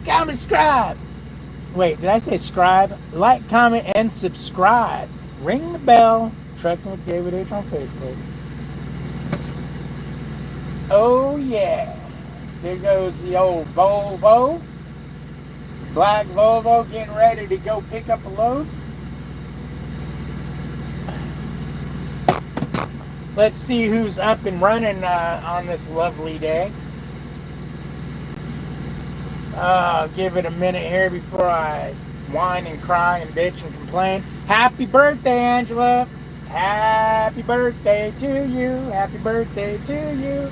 comment, subscribe. Wait, did I say scribe? Like, comment, and subscribe. Ring the bell. Trucking with David H on Facebook. Oh yeah. There goes the old Volvo. Black Volvo getting ready to go pick up a load. Let's see who's up and running on this lovely day. Give it a minute here before I whine and cry and bitch and complain. Happy birthday, Angela. Happy birthday to you. Happy birthday to you.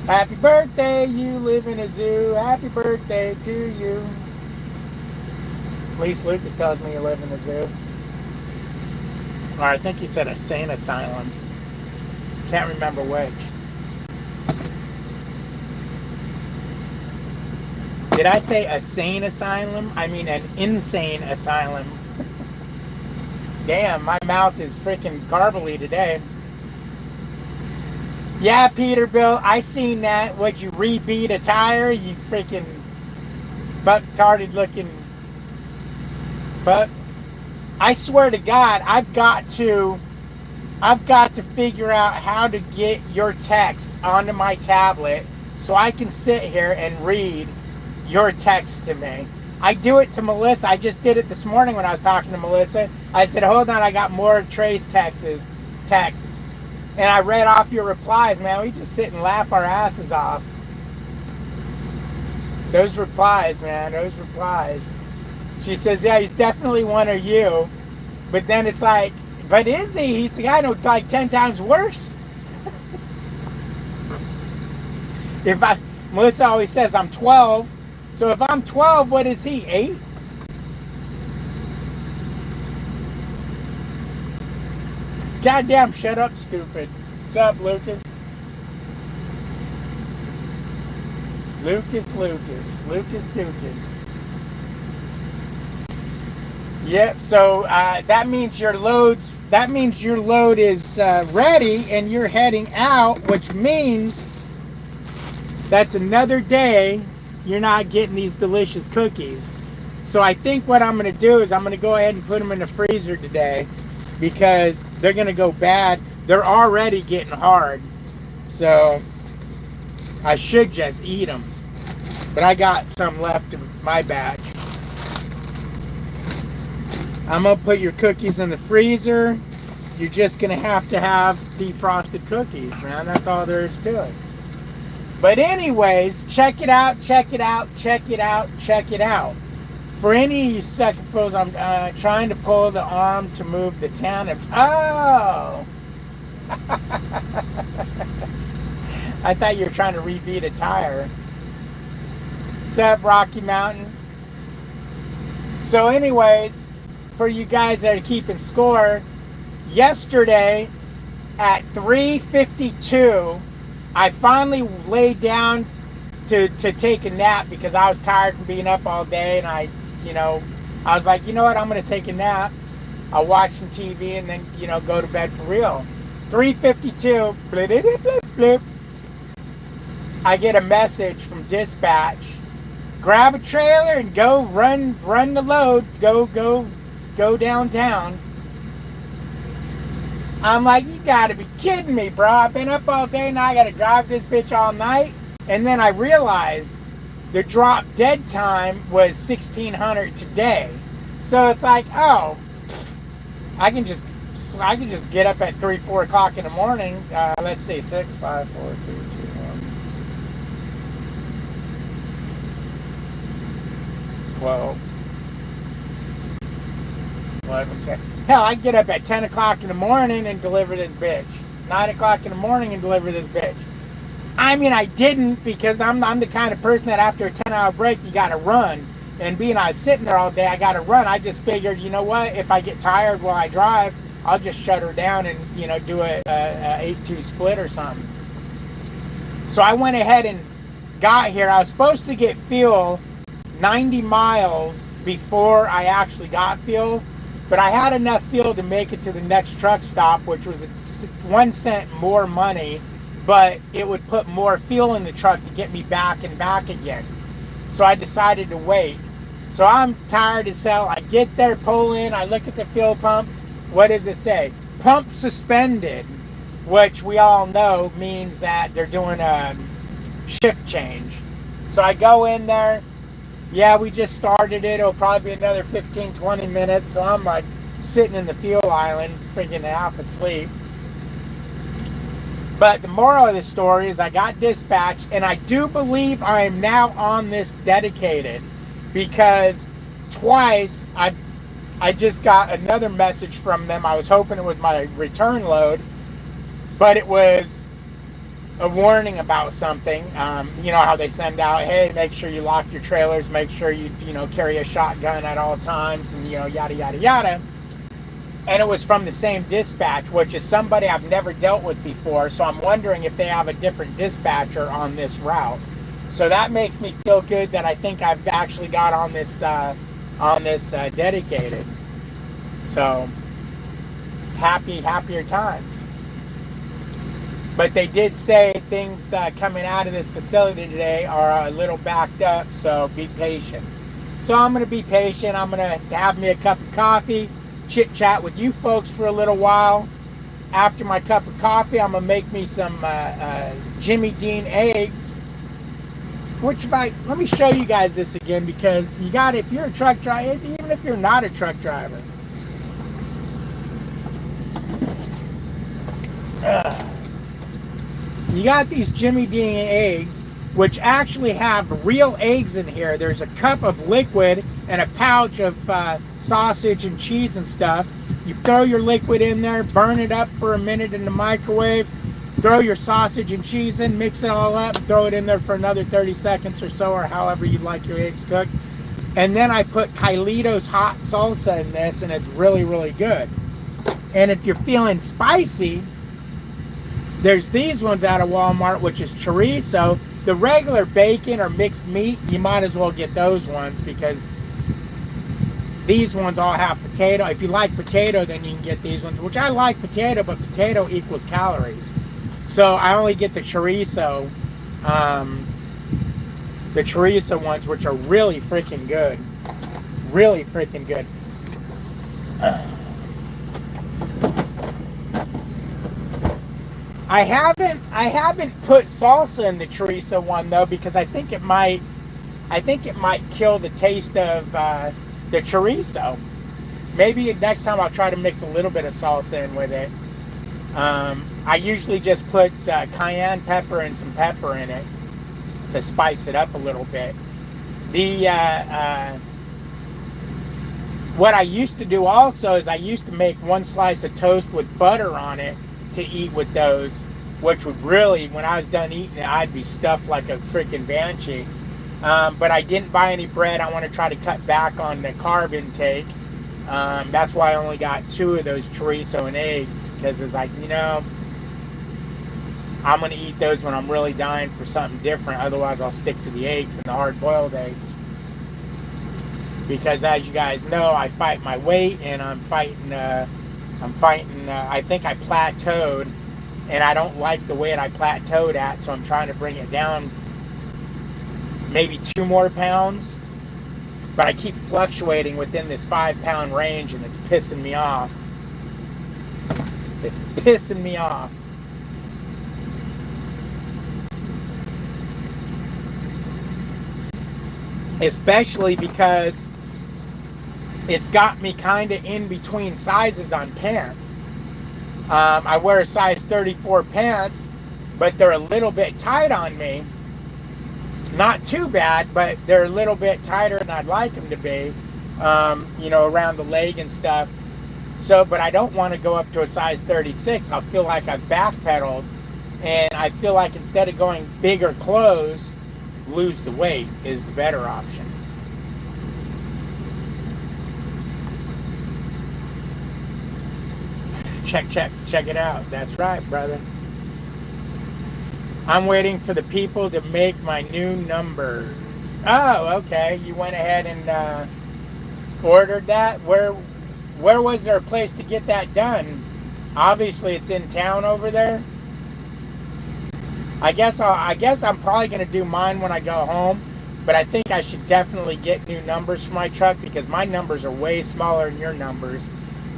Happy birthday, you live in a zoo. Happy birthday to you. At least Lucas tells me you live in a zoo. Or I think he said a sane asylum. Can't remember which. Did I say a sane asylum? I mean an insane asylum. Damn, my mouth is freaking garbly today. Yeah, Peterbilt, I seen that. Would you rebeat a tire? You freaking fuck-tarded looking fuck. I swear to God, I've got to figure out how to get your text onto my tablet so I can sit here and read your text to me. I do it to Melissa. I just did it this morning when I was talking to Melissa. I said, hold on, I got more Trey's texts. And I read off your replies, man. We just sit and laugh our asses off. Those replies, man, those replies. She says, yeah, he's definitely one of you. But then it's like, but is he? He's the guy who's like 10 times worse. Melissa always says I'm 12. So if I'm 12, what is he, 8? Goddamn, shut up, stupid. What's up, Lucas? Lucas. Yep, so that means your load is ready and you're heading out, which means that's another day you're not getting these delicious cookies. So I think what I'm going to do is I'm going to go ahead and put them in the freezer today because they're going to go bad. They're already getting hard. So I should just eat them. But I got some left of my batch. I'm going to put your cookies in the freezer. You're just going to have defrosted cookies, man. That's all there is to it. But anyways, check it out. For any of you second fools, I'm trying to pull the arm to move the tandems. Oh! I thought you were trying to rebeat a tire. What's up, Rocky Mountain? So anyways, for you guys that are keeping score, yesterday at 3:52, I finally laid down to take a nap because I was tired from being up all day, and I was like, you know what, I'm going to take a nap. I'll watch some TV and then, go to bed for real. 3:52, blip, blip, blip, blip. I get a message from dispatch. Grab a trailer and go run the load. Go downtown. I'm like, you gotta be kidding me, bro. I've been up all day, now I gotta drive this bitch all night. And then I realized the drop dead time was 1600 today. So it's like, oh, I can just get up at 3-4 o'clock in the morning. Let's see, 6, 5, 4, 3, 2, 1. 12. 11, 10. Hell, I can get up at 10 o'clock in the morning and deliver this bitch. 9 o'clock in the morning and deliver this bitch. I mean, I didn't because I'm the kind of person that after a 10-hour break, you got to run. And being I was sitting there all day, I got to run. I just figured, you know what? If I get tired while I drive, I'll just shut her down and, do a 8-2 split or something. So I went ahead and got here. I was supposed to get fuel 90 miles before I actually got fuel. But I had enough fuel to make it to the next truck stop, which was 1 cent more money, but it would put more fuel in the truck to get me back and back again. So I decided to wait. So I'm tired as hell. I get there, pull in, I look at the fuel pumps. What does it say? Pump suspended, which we all know means that they're doing a shift change. So I go in there. Yeah, we just started it. It'll probably be another 15, 20 minutes. So I'm like sitting in the fuel island, freaking half asleep. But the moral of the story is I got dispatched, and I do believe I am now on this dedicated, because twice I just got another message from them. I was hoping it was my return load, but it was a warning about something. You know how they send out, hey, make sure you lock your trailers, make sure you carry a shotgun at all times, and yada yada yada. And it was from the same dispatch, which is somebody I've never dealt with before. So I'm wondering if they have a different dispatcher on this route. So that makes me feel good that I think I've actually got on this dedicated. So happier times. But they did say things coming out of this facility today are a little backed up. So be patient. So I'm going to be patient. I'm going to have me a cup of coffee, chit chat with you folks for a little while. After my cup of coffee, I'm gonna make me some Jimmy Dean eggs. Let me show you guys this again, because you got, if you're a truck driver, even if you're not a truck driver, you got these Jimmy Dean eggs, which actually have real eggs in here. There's a cup of liquid and a pouch of sausage and cheese and stuff. You throw your liquid in there, burn it up for a minute in the microwave, throw your sausage and cheese in, mix it all up, throw it in there for another 30 seconds or so, or however you like your eggs cooked. And then I put Kyleeto's hot salsa in this, and it's really, really good. And if you're feeling spicy, there's these ones out of Walmart, which is chorizo. The regular bacon or mixed meat, you might as well get those ones, because these ones all have potato. If you like potato, then you can get these ones, which I like potato, but potato equals calories. So I only get the chorizo ones, which are really freaking good. Really freaking good. I haven't put salsa in the chorizo one though, because I think it might kill the taste of the chorizo. Maybe next time I'll try to mix a little bit of salsa in with it. I usually just put cayenne pepper and some pepper in it to spice it up a little bit. What I used to do also is I used to make one slice of toast with butter on it to eat with those, which would really, when I was done eating it, I'd be stuffed like a freaking banshee. But I didn't buy any bread. I want to try to cut back on the carb intake. That's why I only got 2 of those chorizo and eggs, because it's like, I'm going to eat those when I'm really dying for something different. Otherwise, I'll stick to the eggs and the hard-boiled eggs. Because as you guys know, I fight my weight, and I'm fighting, I think I plateaued, and I don't like the weight I plateaued at, so I'm trying to bring it down maybe 2 more pounds. But I keep fluctuating within this 5-pound range, and it's pissing me off. It's pissing me off. Especially because it's got me kind of in between sizes on pants. I wear a size 34 pants, but they're a little bit tight on me. Not too bad, but they're a little bit tighter than I'd like them to be, around the leg and stuff. So, but I don't want to go up to a size 36. I'll feel like I've backpedaled, and I feel like instead of going bigger clothes, lose the weight is the better option. Check it out. That's right, brother. I'm waiting for the people to make my new numbers. Oh, okay. You went ahead and ordered that? Where was there a place to get that done? Obviously, it's in town over there. I guess I'm probably going to do mine when I go home. But I think I should definitely get new numbers for my truck because my numbers are way smaller than your numbers.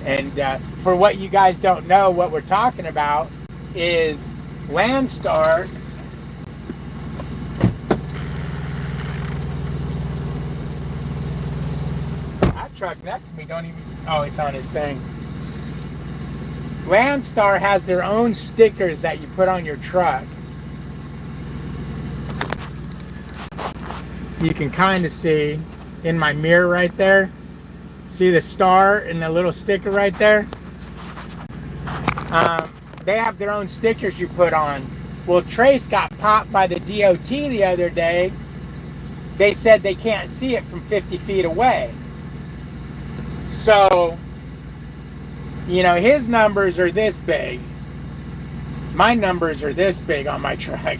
And for what you guys don't know, what we're talking about is Landstar. That truck next to me don't even, oh, it's on his thing. Landstar has their own stickers that you put on your truck. You can kind of see in my mirror right there. See the star and the little sticker right there? They have their own stickers you put on. Well, Trace got popped by the DOT the other day. They said they can't see it from 50 feet away. So, you know, his numbers are this big. My numbers are this big on my truck.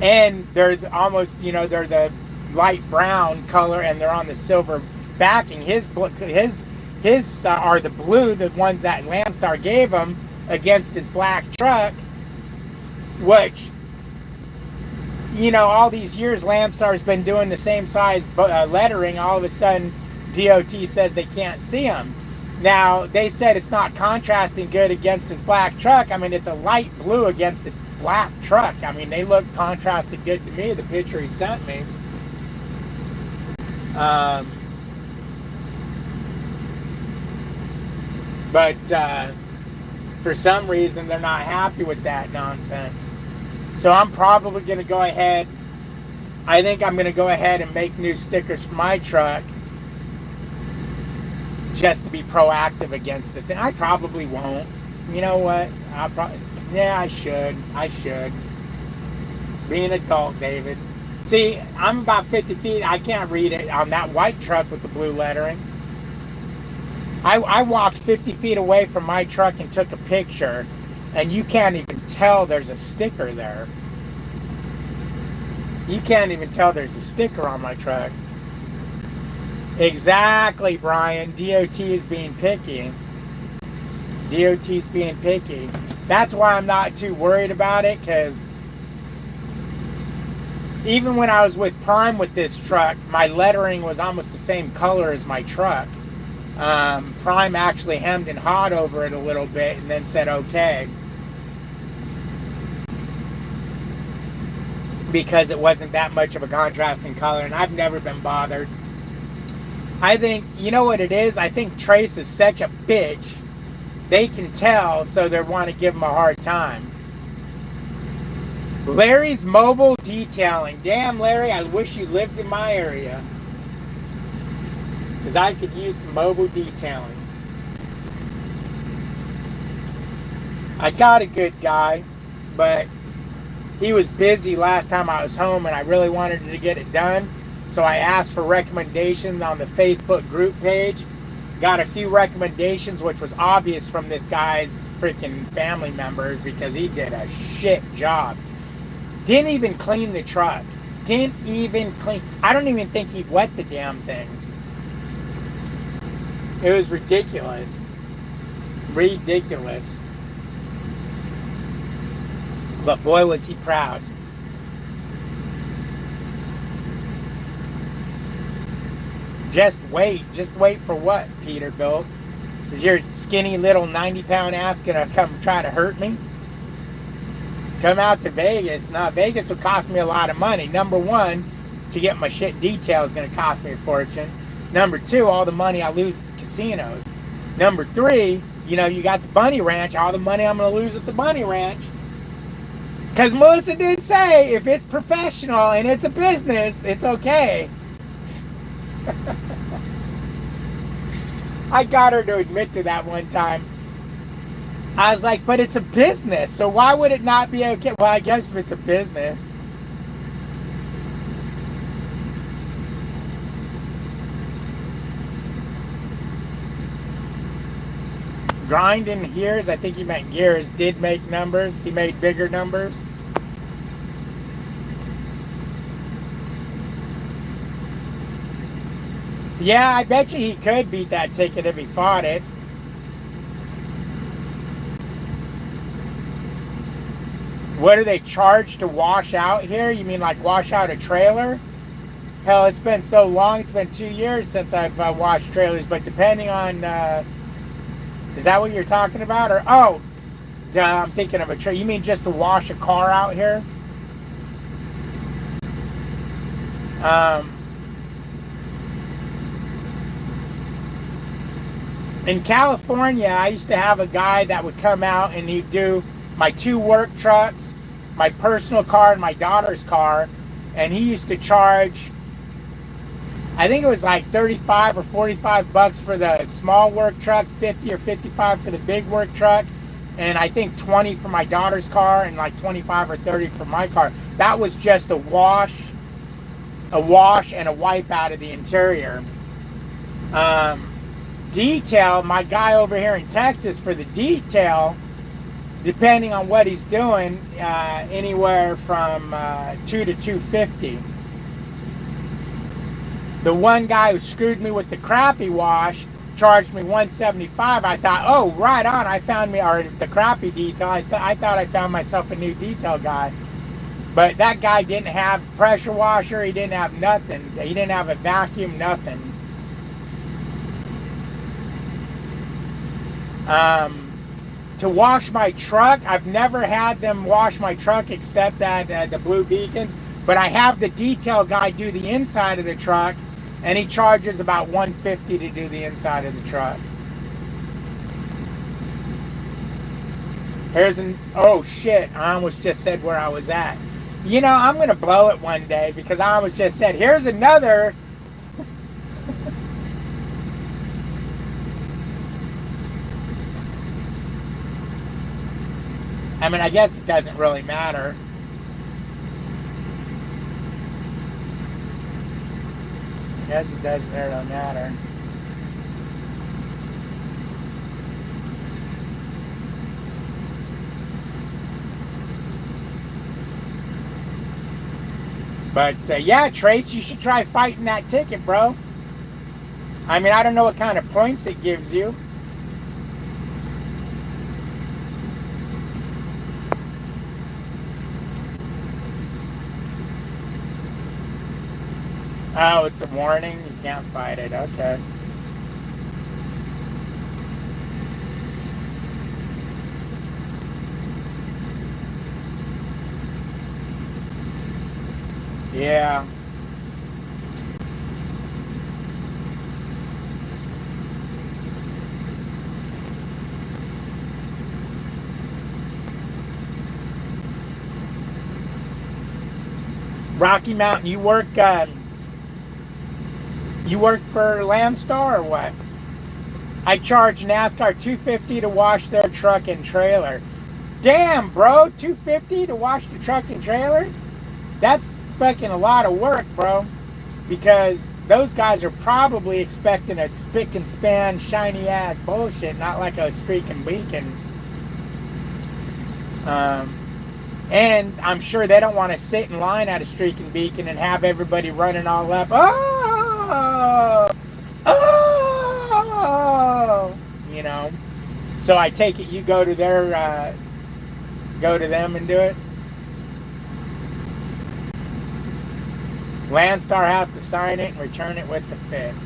And they're almost, you know, they're the light brown color and they're on the silver backing. His are the blue, the ones that Landstar gave him against his black truck, which, you know, all these years Landstar's been doing the same size lettering. All of a sudden DOT says they can't see them. Now, they said it's not contrasting good against his black truck. I mean, it's a light blue against the black truck. I mean, they look contrasted good to me, the picture he sent me. But for some reason, they're not happy with that nonsense. So I'm probably going to go ahead. I think I'm going to go ahead and make new stickers for my truck just to be proactive against the thing. I probably won't. You know what? Yeah, I should. Be an adult, David. See, I'm about 50 feet. I can't read it on that white truck with the blue lettering. I walked 50 feet away from my truck and took a picture, and you can't even tell there's a sticker there. You can't even tell there's a sticker on my truck. Exactly, Brian. DOT is being picky. DOT's being picky. That's why I'm not too worried about it, because even when I was with Prime with this truck, my lettering was almost the same color as my truck. Prime actually hemmed and hawed over it a little bit and then said okay, because it wasn't that much of a contrasting color, and I've never been bothered. I think, you know what it is? I think Trace is such a bitch. They can tell, so they want to give him a hard time. Larry's Mobile Detailing. Damn, Larry, I wish you lived in my area, because I could use some mobile detailing. I got a good guy, but he was busy last time I was home, and I really wanted to get it done. So I asked for recommendations on the Facebook group page. Got a few recommendations, which was obvious from this guy's freaking family members, because he did a shit job. Didn't even clean the truck. Didn't even clean. I don't even think he wet the damn thing. It was ridiculous. Ridiculous. But boy, was he proud. Just wait for what, Peterbilt? Is your skinny little 90-pound ass gonna come try to hurt me? Come out to Vegas. Now, Vegas would cost me a lot of money. Number one, to get my shit detailed is gonna cost me a fortune. Number two, all the money I lose at the casinos. Number three, you know, you got the Bunny Ranch, all the money I'm gonna lose at the Bunny Ranch. Because Melissa did say, if it's professional and it's a business, it's okay. I got her to admit to that one time. I was like, but it's a business, so why would it not be okay? Well, I guess if it's a business. Grinding Gears, I think he meant Gears, did make numbers. He made bigger numbers. Yeah, I bet you he could beat that ticket if he fought it. What do they charge to wash out here? You mean like wash out a trailer? Hell, it's been so long. It's been 2 years since I've washed trailers. But depending on, is that what you're talking about? Or oh, duh, I'm thinking of a trailer. You mean just to wash a car out here? In California, I used to have a guy that would come out and he'd do my 2 work trucks, my personal car, and my daughter's car. And he used to charge, I think it was like 35 or 45 bucks for the small work truck, 50 or 55 for the big work truck, and I think 20 for my daughter's car and like 25 or 30 for my car. That was just a wash and a wipe out of the interior. Detail, my guy over here in Texas, for the detail, depending on what he's doing, anywhere from $2 to $250. The one guy who screwed me with the crappy wash charged me $175. I thought, oh, right on, I found me, or the crappy detail, I thought I found myself a new detail guy. But that guy didn't have pressure washer, he didn't have nothing. He didn't have a vacuum, nothing. To wash my truck, I've never had them wash my truck except at the Blue Beacons, but I have the detail guy do the inside of the truck, and he charges about $150 to do the inside of the truck. Here's an, oh shit, I almost just said where I was at. You know, I'm gonna blow it one day because I almost just said, here's another. I mean, I guess it doesn't really matter. I guess it doesn't really matter. But yeah, Trace, you should try fighting that ticket, bro. I mean, I don't know what kind of points it gives you. Oh, it's a warning? You can't fight it. Okay. Yeah. Rocky Mountain, you work for Landstar or what? I charge NASCAR $250 to wash their truck and trailer. Damn, bro, $250 to wash the truck and trailer? That's fucking a lot of work, bro. Because those guys are probably expecting a spick and span, shiny ass bullshit, not like a streak and beacon. And I'm sure they don't want to sit in line at a streak and beacon and have everybody running all up. Oh, you know. So I take it you go to their, go to them and do it. Landstar has to sign it and return it with the fix.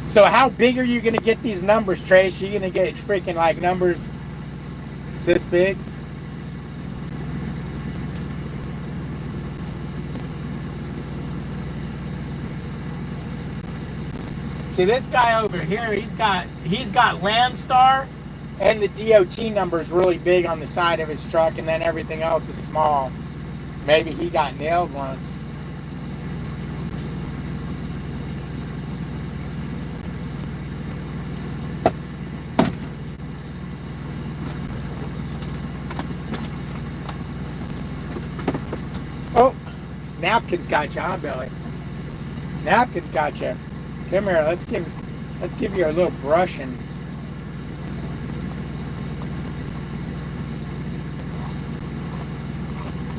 So how big are you going to get these numbers, Trace? You're going to get freaking like numbers this big? See, this guy over here, he's got Landstar and the DOT numbers really big on the side of his truck, and then everything else is small. Maybe he got nailed once. Oh, napkins got you, huh, Billy? Napkins got you. Come here, let's give you a little brushing.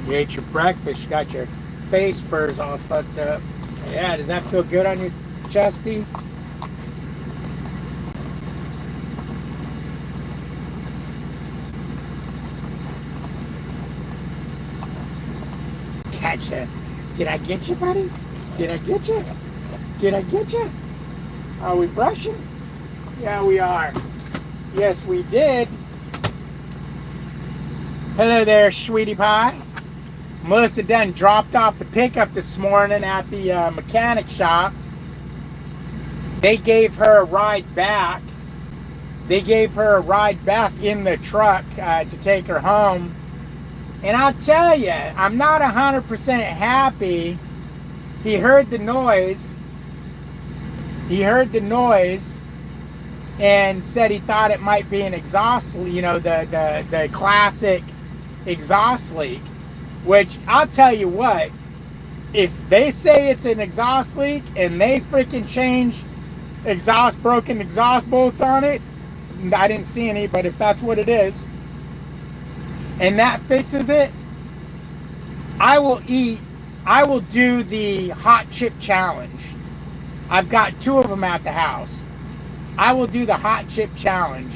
You ate your breakfast, you got your face furs all fucked up. Yeah, does that feel good on your chesty? Gotcha. Did I get you, buddy? Did I get you? Did I get you? Are we brushing? Yeah, we are. Yes, we did. Hello there, sweetie pie. Melissa done dropped off the pickup this morning at the mechanic shop. They gave her a ride back. They gave her a ride back in the truck to take her home. And I'll tell you, I'm not 100% happy. He heard the noise. He heard the noise and said he thought it might be an exhaust, you know, the classic exhaust leak. Which, I'll tell you what, if they say it's an exhaust leak and they freaking change broken exhaust bolts on it, I didn't see any, but if that's what it is, and that fixes it, I will do the hot chip challenge. I've got 2 of them at the house. I will do the hot chip challenge.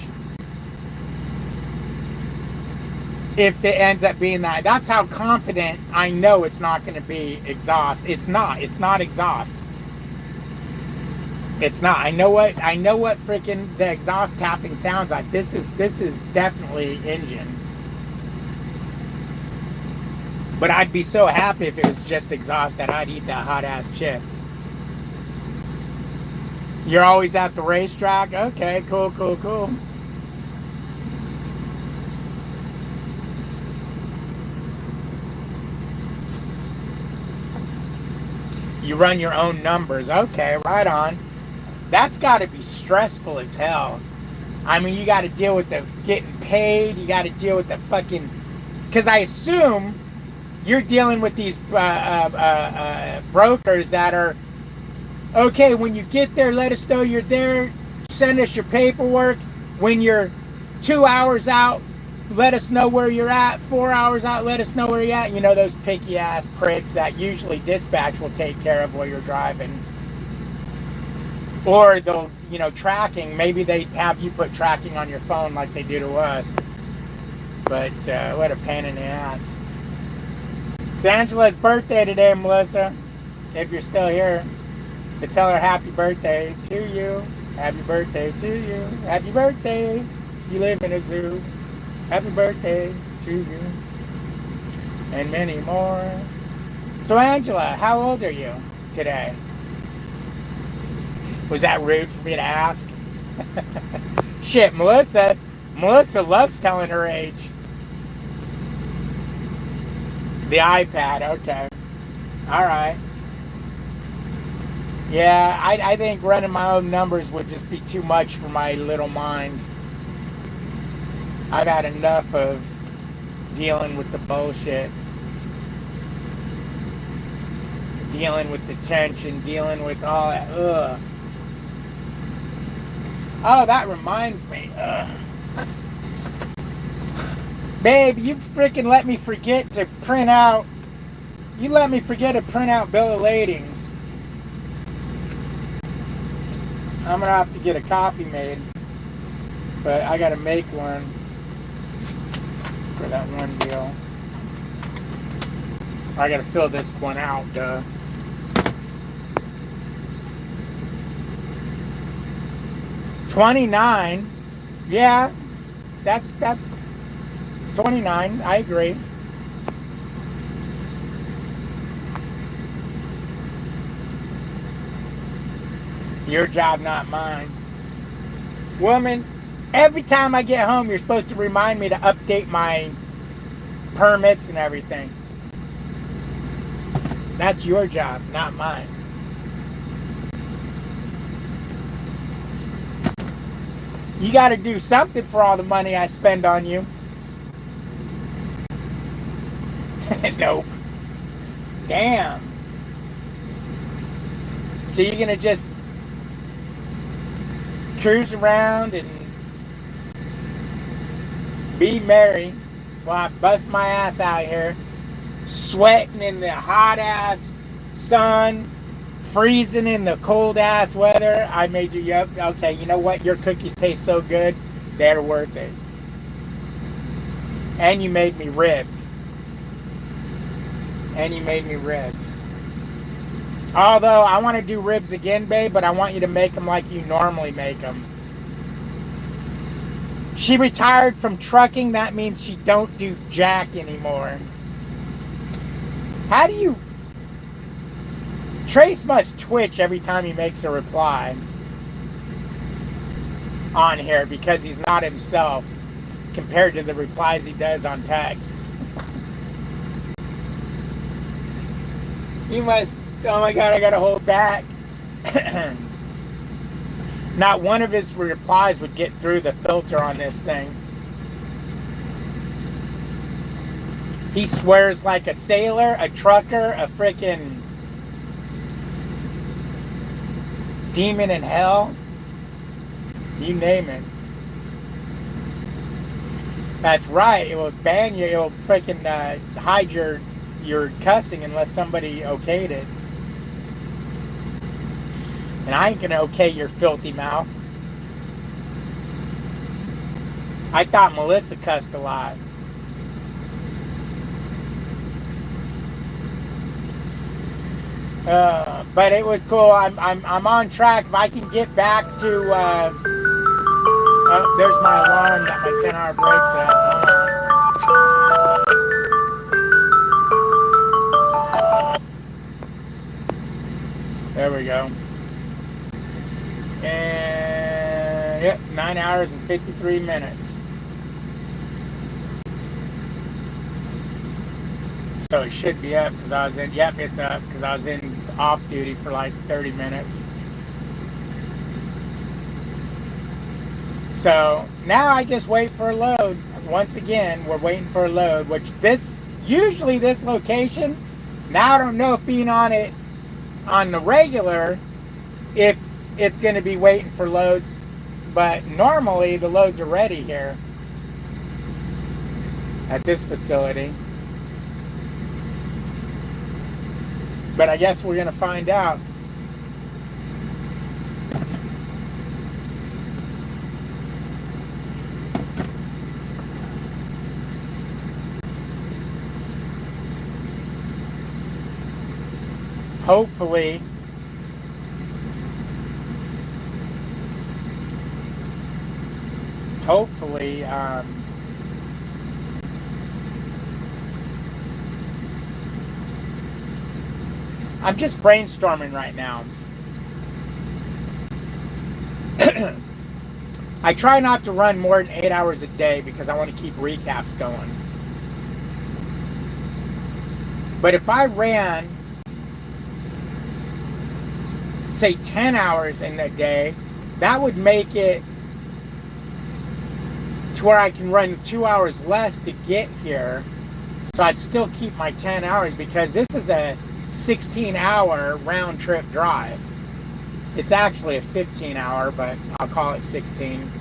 If it ends up being that. That's how confident I know it's not going to be exhaust. It's not exhaust. It's not. I know what freaking the exhaust tapping sounds like. This is definitely engine. But I'd be so happy if it was just exhaust that I'd eat that hot ass chip. You're always at the racetrack? Okay, cool. You run your own numbers. Okay, right on. That's got to be stressful as hell. I mean, you got to deal with the getting paid. You got to deal with the fucking... Because I assume you're dealing with these brokers that are, okay, when you get there, let us know you're there. Send us your paperwork. When you're 2 hours out, let us know where you're at. 4 hours out, let us know where you're at. You know, those picky ass pricks that usually dispatch will take care of while you're driving. Or they'll, you know, tracking. Maybe they have you put tracking on your phone like they do to us. But what a pain in the ass. It's Angela's birthday today, Melissa. If you're still here. So tell her happy birthday to you. Happy birthday to you. Happy birthday. You live in a zoo. Happy birthday to you. And many more. So Angela, how old are you today? Was that rude for me to ask? Shit, Melissa loves telling her age. The iPad, okay. Alright. Yeah, I think running my own numbers would just be too much for my little mind. I've had enough of dealing with the bullshit. Dealing with the tension, dealing with all that. Ugh. Oh, that reminds me. Babe, you freaking let me forget to print out. You let me forget to print out bill of ladings. I'm gonna have to get a copy made. But I gotta make one for that one deal. I gotta fill this one out, duh. $29. Yeah, that's 29. I agree. Your job, not mine. Woman, every time I get home, you're supposed to remind me to update my permits and everything. That's your job, not mine. You got to do something for all the money I spend on you. Nope. Damn. So you're going to just cruise around and be merry while I bust my ass out here, sweating in the hot ass sun, freezing in the cold ass weather. I made you, yep, okay, you know what? Your cookies taste so good, they're worth it. And you made me ribs. And you made me ribs. Although, I want to do ribs again, babe, but I want you to make them like you normally make them. She retired from trucking. That means she don't do jack anymore. How do you... Trace must twitch every time he makes a reply on here because he's not himself compared to the replies he does on texts. He must... Oh my God, I gotta hold back. Not one of his replies would get through the filter on this thing. He swears like a sailor, a trucker, a frickin' demon in hell. You name it. That's right. It will ban you. It will frickin' hide your cussing unless somebody okayed it. And I ain't gonna okay your filthy mouth. I thought Melissa cussed a lot. But it was cool. I'm on track. If I can get back to oh, there's my alarm that my 10-hour break's at. There we go. And yep, 9 hours and 53 minutes. So it should be up because I was in, yep, it's up because I was in off duty for like 30 minutes. So now I just wait for a load. Once again, we're waiting for a load, which usually this location, now I don't know if being on it on the regular, if it's going to be waiting for loads, but normally the loads are ready here at this facility. But I guess we're going to find out. Hopefully, I'm just brainstorming right now. I try not to run more than 8 hours a day because I want to keep recaps going. But if I ran, say 10 hours in a day, that would make it to where I can run 2 hours less to get here. So I'd still keep my 10 hours because this is a 16-hour round trip drive. It's actually a 15-hour, but I'll call it 16.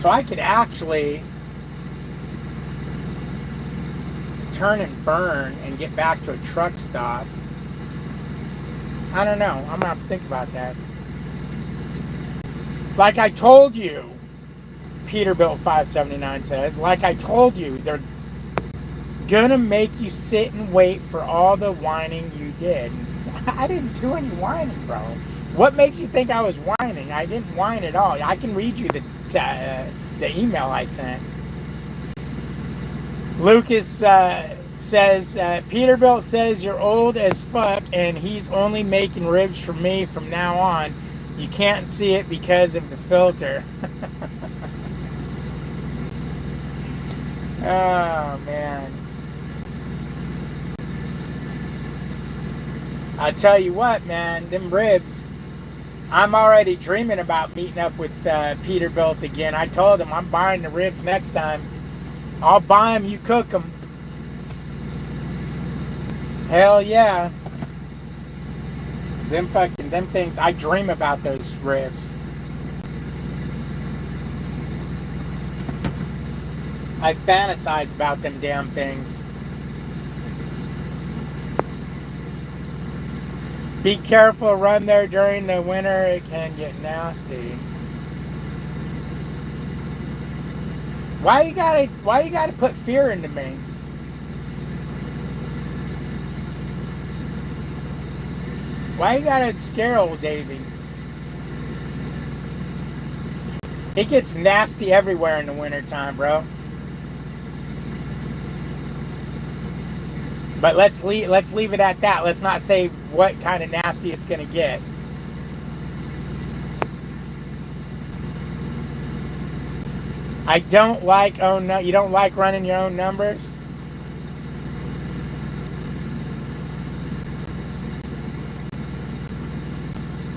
So I could actually turn and burn and get back to a truck stop. I don't know. I'm gonna have to think about that. Like I told you, Peterbilt 579 says, like I told you, they're gonna make you sit and wait for all the whining you did. I didn't do any whining, bro. What makes you think I was whining? I didn't whine at all. I can read you the email I sent. Lucas says, Peterbilt says you're old as fuck and he's only making ribs for me from now on. You can't see it because of the filter. Oh, man. I tell you what, man, them ribs, I'm already dreaming about meeting up with Peterbilt again. I told him I'm buying the ribs next time. I'll buy them, you cook them. Hell yeah. Them things, I dream about those ribs. I fantasize about them damn things. Be careful, run there during the winter, it can get nasty. Why you gotta put fear into me? Why you gotta scare old Davy? It gets nasty everywhere in the wintertime, bro. But let's leave it at that. Let's not say what kind of nasty it's gonna get. I don't like you don't like running your own numbers?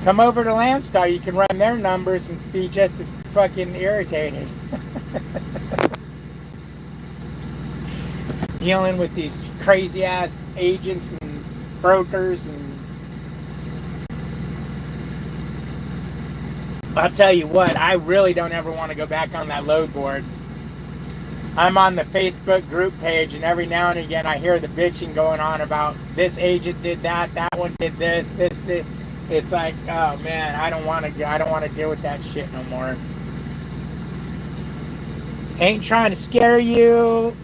Come over to Landstar, you can run their numbers and be just as fucking irritated. Dealing with these crazy ass agents and brokers, and I'll tell you what, I really don't ever want to go back on that load board. I'm on the Facebook group page, and every now and again I hear the bitching going on about this agent did that, that one did this did. It's like, oh man, I don't want to deal with that shit no more. Ain't trying to scare you.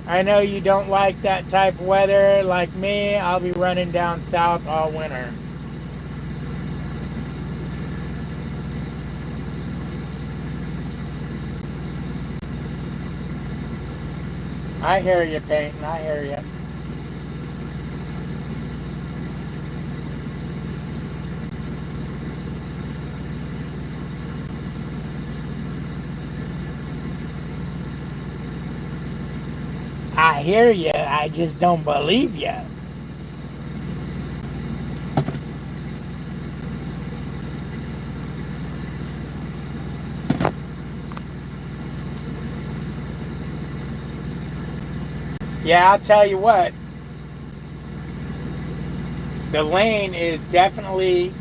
I know you don't like that type of weather like me. I'll be running down south all winter. I hear you, Peyton. I hear you. I hear you. I just don't believe you. Yeah, I'll tell you what. The lane is definitely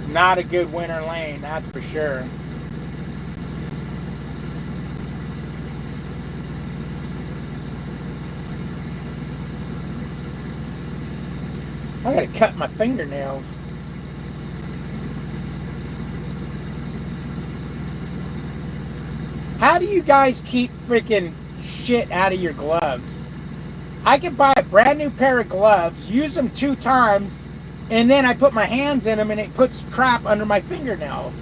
not a good winter lane, that's for sure. I gotta cut my fingernails. How do you guys keep freaking shit out of your gloves? I could buy a brand new pair of gloves, use them 2 times, and then I put my hands in them and it puts crap under my fingernails.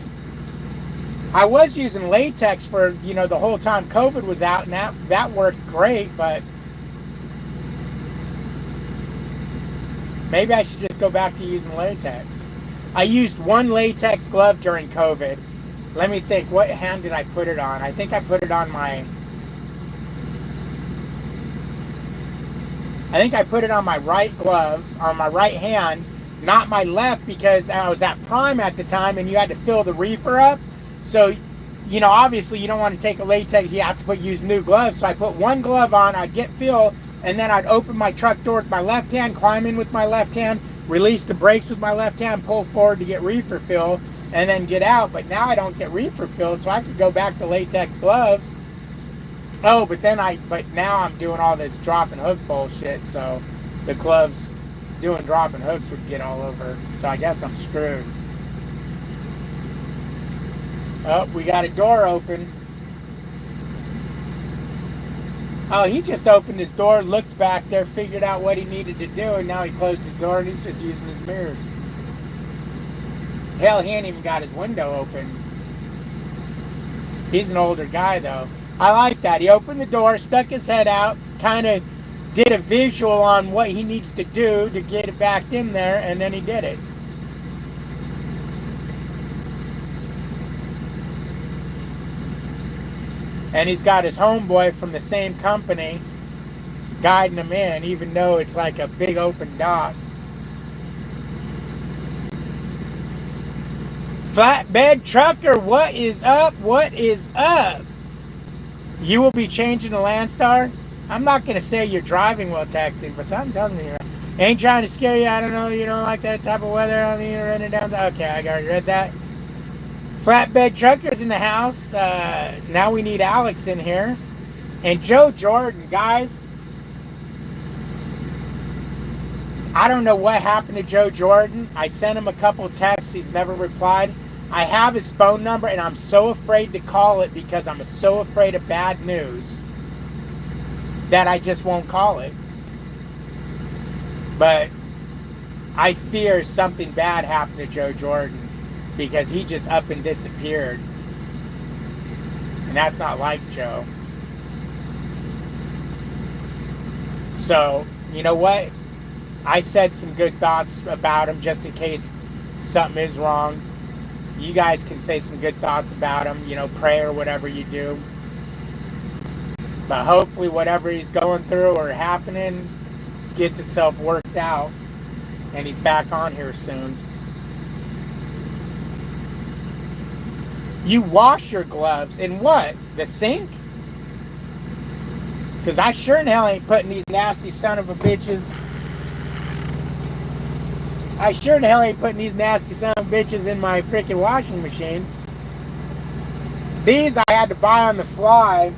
I was using latex for, the whole time COVID was out, and that worked great, but maybe I should just go back to using latex. I used one latex glove during COVID. Let me think, what hand did I put it on? I think I put it on my right glove, on my right hand, not my left, because I was at Prime at the time and you had to fill the reefer up. So, obviously you don't want to take a latex, you have to use new gloves. So I put one glove on, I'd get fill, and then I'd open my truck door with my left hand, climb in with my left hand, release the brakes with my left hand, pull forward to get reefer fill, and then get out. But now I don't get reefer fill, so I could go back to latex gloves. Oh, but now I'm doing all this drop and hook bullshit, so the gloves doing drop and hooks would get all over. So I guess I'm screwed. Oh, we got a door open. Oh, he just opened his door, looked back there, figured out what he needed to do, and now he closed his door and he's just using his mirrors. Hell, he ain't even got his window open. He's an older guy, though. I like that. He opened the door, stuck his head out, kind of did a visual on what he needs to do to get it back in there, and then he did it. And he's got his homeboy from the same company guiding him in, even though it's like a big open dock. Flatbed trucker, what is up? What is up? You will be changing the Landstar? I'm not going to say you're driving while texting, but I'm telling you, ain't trying to scare you. I don't know. You don't like that type of weather. I mean, you're running down. Okay, I already read that. Flatbed truckers in the house. Now we need Alex in here. And Joe Jordan, guys. I don't know what happened to Joe Jordan. I sent him a couple texts. He's never replied. I have his phone number, and I'm so afraid to call it because I'm so afraid of bad news that I just won't call it. But I fear something bad happened to Joe Jordan because he just up and disappeared. And that's not like Joe. So, you know what? I said some good thoughts about him just in case something is wrong. You guys can say some good thoughts about him, you know, pray or whatever you do. But hopefully whatever he's going through or happening gets itself worked out and he's back on here soon. You wash your gloves in what? The sink? Because I sure in hell ain't putting these nasty son of a bitches. I sure in hell ain't putting these nasty son of bitches in my freaking washing machine. These I had to buy on the fly.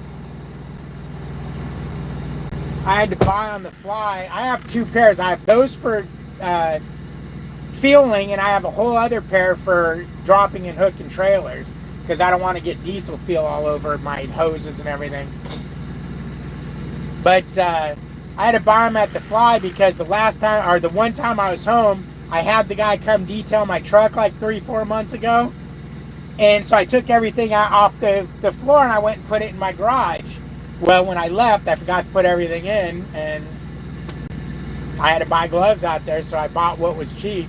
I have two pairs. I have those for fueling, and I have a whole other pair for dropping and hooking trailers because I don't want to get diesel fuel all over my hoses and everything. But I had to buy them at the fly because the one time I was home, I had the guy come detail my truck like 3-4 months ago. And so I took everything out off the floor and I went and put it in my garage. Well, when I left, I forgot to put everything in, and I had to buy gloves out there, so I bought what was cheap.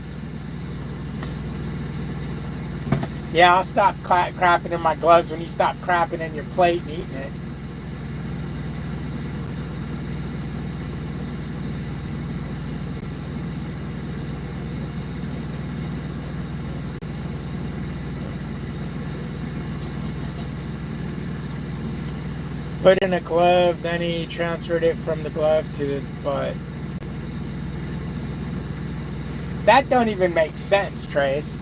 Yeah, I'll stop crapping in my gloves when you stop crapping in your plate and eating it. Put in a glove, then he transferred it from the glove to his butt. That don't even make sense, Trace.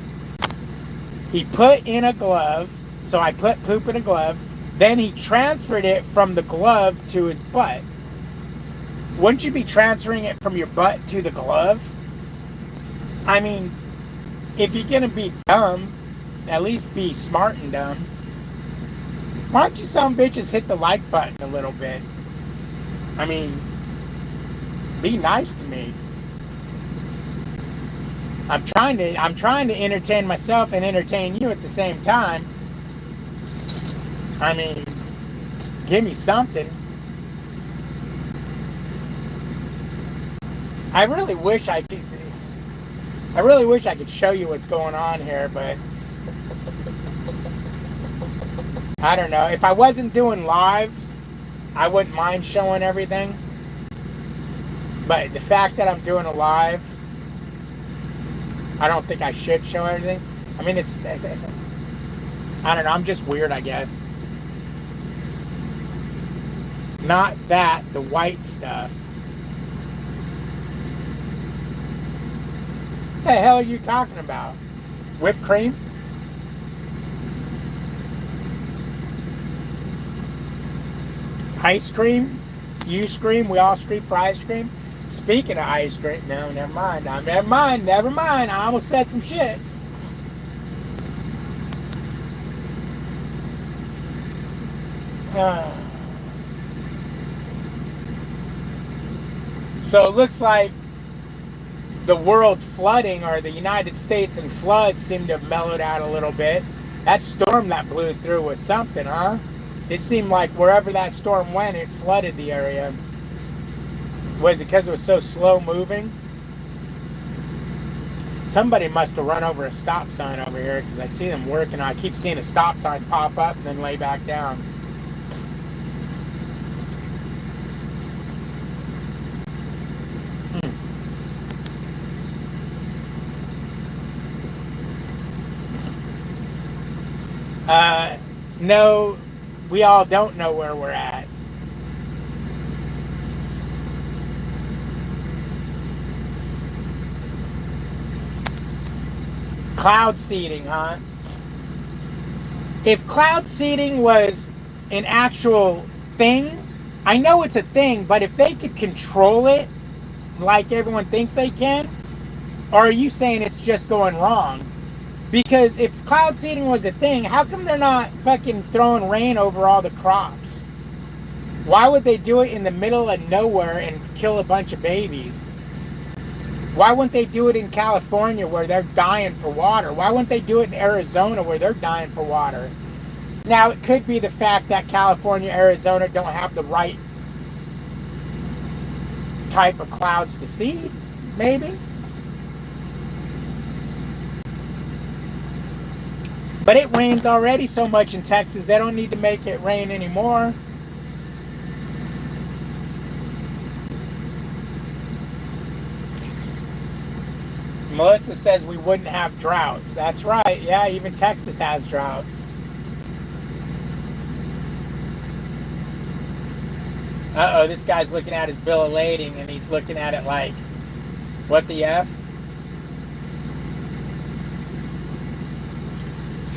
He put in a glove, so I put poop in a glove, then he transferred it from the glove to his butt. Wouldn't you be transferring it from your butt to the glove? I mean, if you're gonna be dumb, at least be smart and dumb. Why don't you some bitches hit the like button a little bit? I mean, be nice to me. I'm trying to entertain myself and entertain you at the same time. I mean, give me something. I really wish I could show you what's going on here, but I don't know. If I wasn't doing lives, I wouldn't mind showing everything. But the fact that I'm doing a live, I don't think I should show everything. I mean, I don't know. I'm just weird, I guess. Not that, the white stuff. What the hell are you talking about? Whipped cream? Ice cream? You scream? We all scream for ice cream? Speaking of ice cream, no, never mind. Never mind. I almost said some shit. So it looks like the world flooding, or the United States and floods, seem to have mellowed out a little bit. That storm that blew through was something, huh? It seemed like wherever that storm went, it flooded the area. Was it because it was so slow moving? Somebody must have run over a stop sign over here, because I see them working. I keep seeing a stop sign pop up and then lay back down. No, we all don't know where we're at. Cloud seeding, huh? If cloud seeding was an actual thing, I know it's a thing, but if they could control it like everyone thinks they can, or are you saying it's just going wrong? Because if cloud seeding was a thing, how come they're not fucking throwing rain over all the crops? Why would they do it in the middle of nowhere and kill a bunch of babies? Why wouldn't they do it in California where they're dying for water? Why wouldn't they do it in Arizona where they're dying for water? Now, it could be the fact that California, Arizona don't have the right type of clouds to seed, maybe. But it rains already so much in Texas, they don't need to make it rain anymore. Melissa says we wouldn't have droughts. That's right. Yeah, even Texas has droughts. Uh-oh, this guy's looking at his bill of lading, and he's looking at it like, what the F?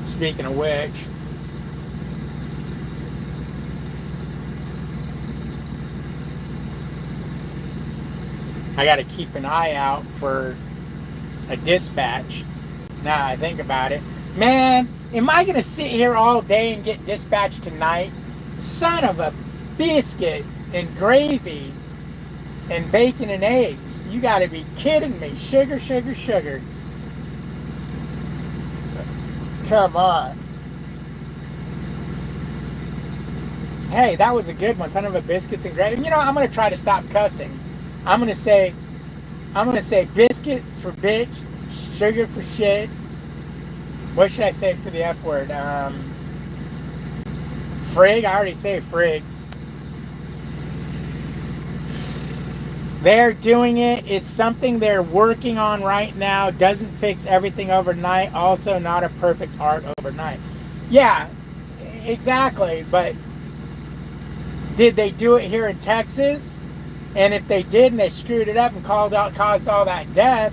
Speaking of which, I got to keep an eye out for a dispatch. Now I think about it. Man, am I going to sit here all day and get dispatched tonight? Son of a biscuit and gravy and bacon and eggs. You got to be kidding me. Sugar, sugar, sugar. Come on. Hey, that was a good one. Son of a biscuits and gravy. You know, I'm going to try to stop cussing. I'm going to say biscuit for bitch, sugar for shit. What should I say for the F word? Frig? I already say frig. They're doing it. It's something they're working on right now. Doesn't fix everything overnight. Also not a perfect art overnight. Yeah, exactly. But did they do it here in Texas? And if they did and they screwed it up and caused all that death,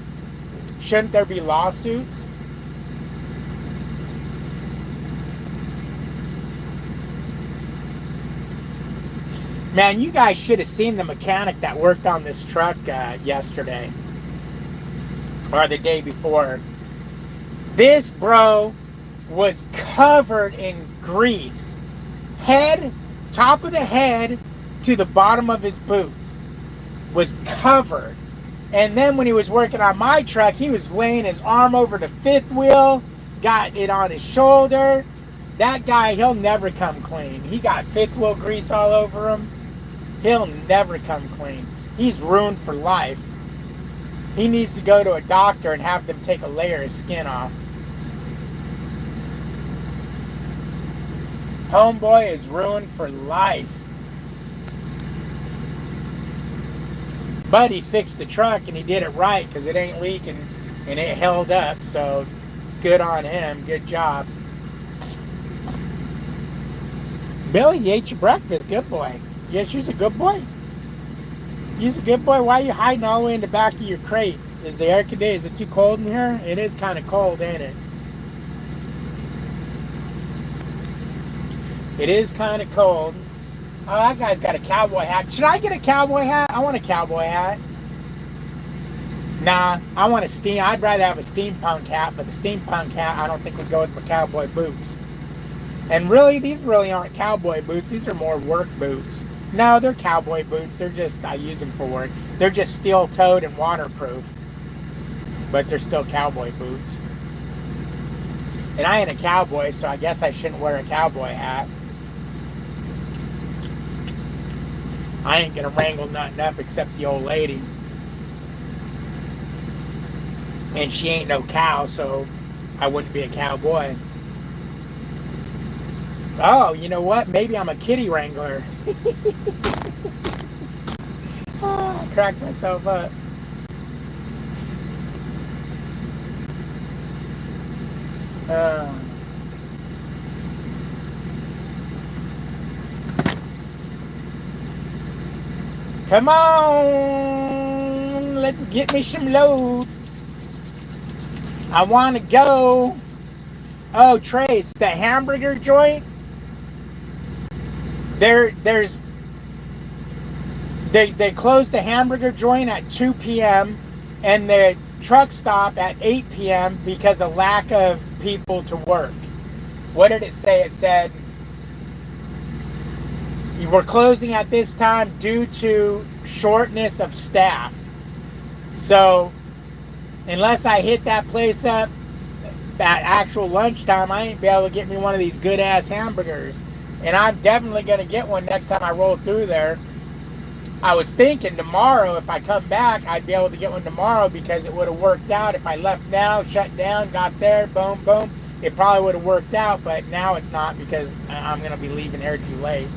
shouldn't there be lawsuits? Man, you guys should have seen the mechanic that worked on this truck yesterday or the day before. This bro was covered in grease, top of the head to the bottom of his boots was covered. And then when he was working on my truck, he was laying his arm over the fifth wheel, got it on his shoulder. That guy, he'll never come clean. He got fifth wheel grease all over him. He'll never come clean. He's ruined for life. He needs to go to a doctor and have them take a layer of skin off. Homeboy is ruined for life. But he fixed the truck and he did it right because it ain't leaking and it held up. So good on him. Good job. Billy, you ate your breakfast. Good boy. Yes, you're a good boy. You're a good boy. Why are you hiding all the way in the back of your crate? Is the air conditioner, is it too cold in here? It is kind of cold, ain't it? It is kind of cold. Oh, that guy's got a cowboy hat. Should I get a cowboy hat? I want a cowboy hat. Nah, I want a I'd rather have a steampunk hat, but the steampunk hat I don't think would go with my cowboy boots. And really, these really aren't cowboy boots. These are more work boots. No, they're cowboy boots. They're just, I use them for work. They're just steel-toed and waterproof. But they're still cowboy boots. And I ain't a cowboy, so I guess I shouldn't wear a cowboy hat. I ain't gonna wrangle nothing up except the old lady. And she ain't no cow, so I wouldn't be a cowboy. Oh, you know what? Maybe I'm a kitty wrangler. I cracked myself up. Come on, let's get me some load. I want to go. Oh, Trace, the hamburger joint. They closed the hamburger joint at 2 p.m. and the truck stop at 8 p.m. because of lack of people to work. What did it say? It said, we're closing at this time due to shortness of staff. So unless I hit that place up at actual lunchtime, I ain't be able to get me one of these good ass hamburgers. And I'm definitely going to get one next time I roll through there. I was thinking tomorrow, if I come back, I'd be able to get one tomorrow, because it would have worked out. If I left now, shut down, got there, boom, boom, it probably would have worked out. But now it's not, because I'm going to be leaving here too late.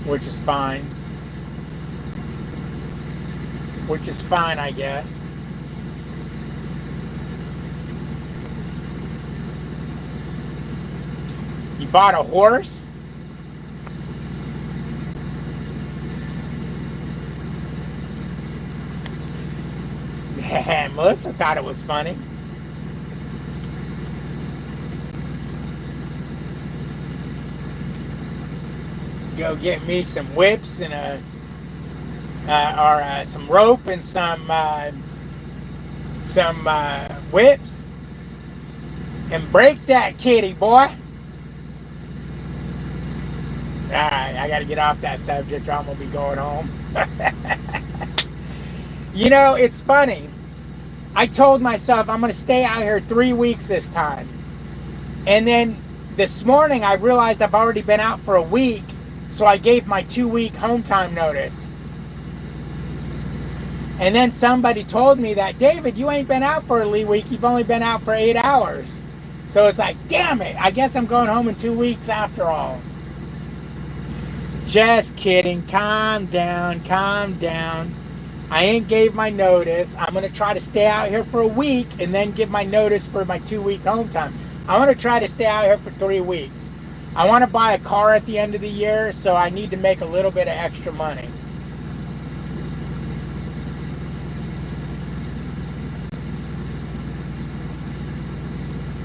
Which is fine. Which is fine, I guess. You bought a horse? Melissa thought it was funny. Go get me some whips and some rope and some whips, and break that kitty, boy. Alright, I gotta get off that subject or I'm gonna be going home. You know, it's funny. I told myself I'm gonna stay out here 3 weeks this time. And then this morning I realized I've already been out for a week, so I gave my 2-week home time notice. And then somebody told me that, David, you ain't been out for a week, you've only been out for 8 hours. So it's like, damn it, I guess I'm going home in 2 weeks after all. Just kidding. Calm down. Calm down. I ain't gave my notice. I'm going to try to stay out here for a week and then give my notice for my 2-week home time. I want to try to stay out here for 3 weeks. I want to buy a car at the end of the year, so I need to make a little bit of extra money.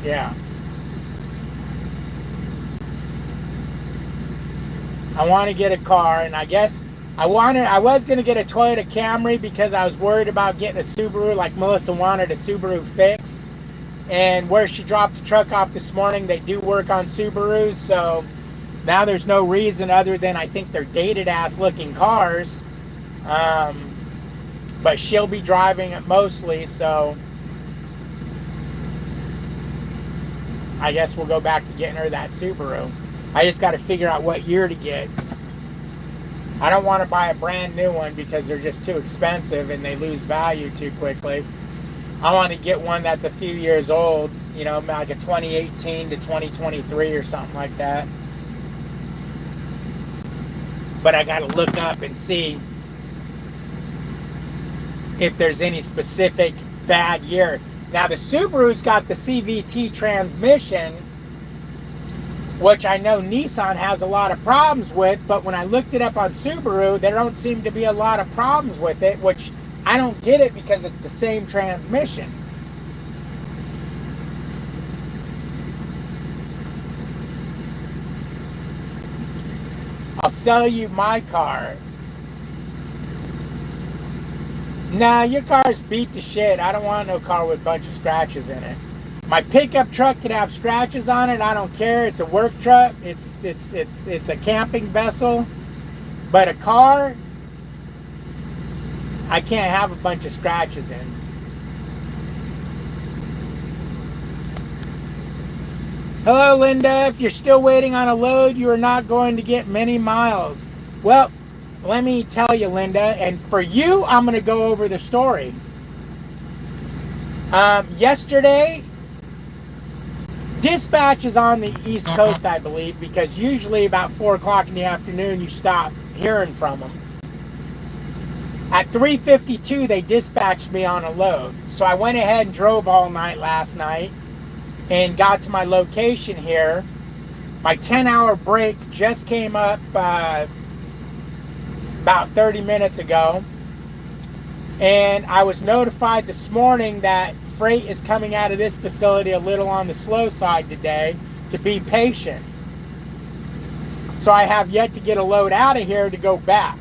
Yeah. I want to get a car, and I guess I was going to get a Toyota Camry because I was worried about getting a Subaru, like Melissa wanted a Subaru fixed. And where she dropped the truck off this morning, they do work on Subarus, so now there's no reason other than I think they're dated ass looking cars. But she'll be driving it mostly, so I guess we'll go back to getting her that Subaru. I just got to figure out what year to get. I don't want to buy a brand new one because they're just too expensive and they lose value too quickly. I want to get one that's a few years old, you know, like a 2018 to 2023 or something like that. But I got to look up and see if there's any specific bad year. Now the Subaru's got the CVT transmission, which I know Nissan has a lot of problems with, but when I looked it up on Subaru, there don't seem to be a lot of problems with it, which I don't get it because it's the same transmission. I'll sell you my car. Nah, your car's beat to shit. I don't want no car with a bunch of scratches in it. My pickup truck can have scratches on it. I don't care. It's a work truck. It's a camping vessel. But a car, I can't have a bunch of scratches in. Hello, Linda. If you're still waiting on a load, you are not going to get many miles. Well, let me tell you, Linda, and for you, I'm going to go over the story. Yesterday, dispatch is on the East Coast, I believe, because usually about 4 o'clock in the afternoon, you stop hearing from them. At 3:52, they dispatched me on a load. So I went ahead and drove all night last night and got to my location here. My 10-hour break just came up about 30 minutes ago. And I was notified this morning that freight is coming out of this facility a little on the slow side today, to be patient. So I have yet to get a load out of here to go back.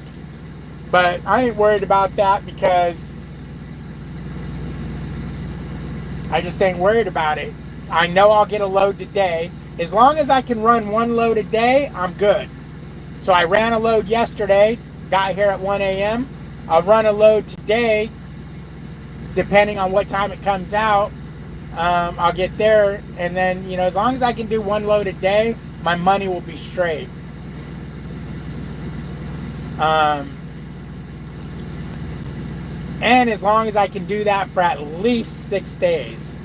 But I ain't worried about that because I just ain't worried about it. I know I'll get a load today. As long as I can run one load a day, I'm good. So I ran a load yesterday, got here at 1 a.m. I'll run a load today, depending on what time it comes out. I'll get there, and then, you know, as long as I can do one load a day, my money will be straight. And as long as I can do that for at least 6 days.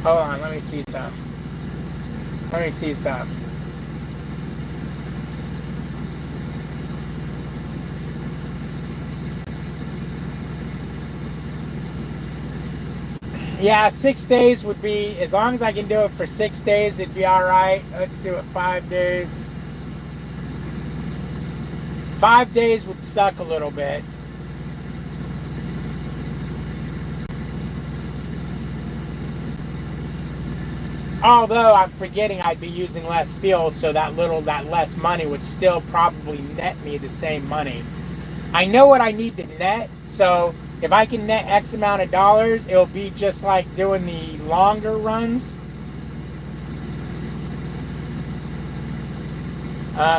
Hold on, let me see something. Yeah, 6 days would be, as long as I can do it for 6 days, it'd be all right. Let's do it 5 days. 5 days would suck a little bit. Although I'm forgetting I'd be using less fuel, so that less money would still probably net me the same money. I know what I need to net, so if I can net X amount of dollars, it'll be just like doing the longer runs.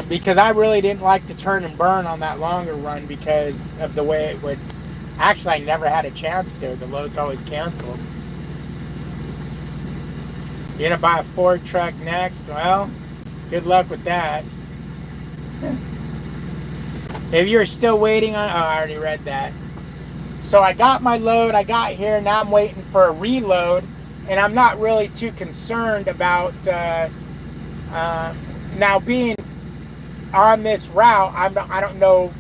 Because I really didn't like to turn and burn on that longer run because of the way it would. Actually, I never had a chance to. The load's always canceled. You're gonna buy a Ford truck next? Well, good luck with that. If you're still waiting on, oh, I already read that. So I got my load, I got here, now I'm waiting for a reload, and I'm not really too concerned about now being on this route. I don't know.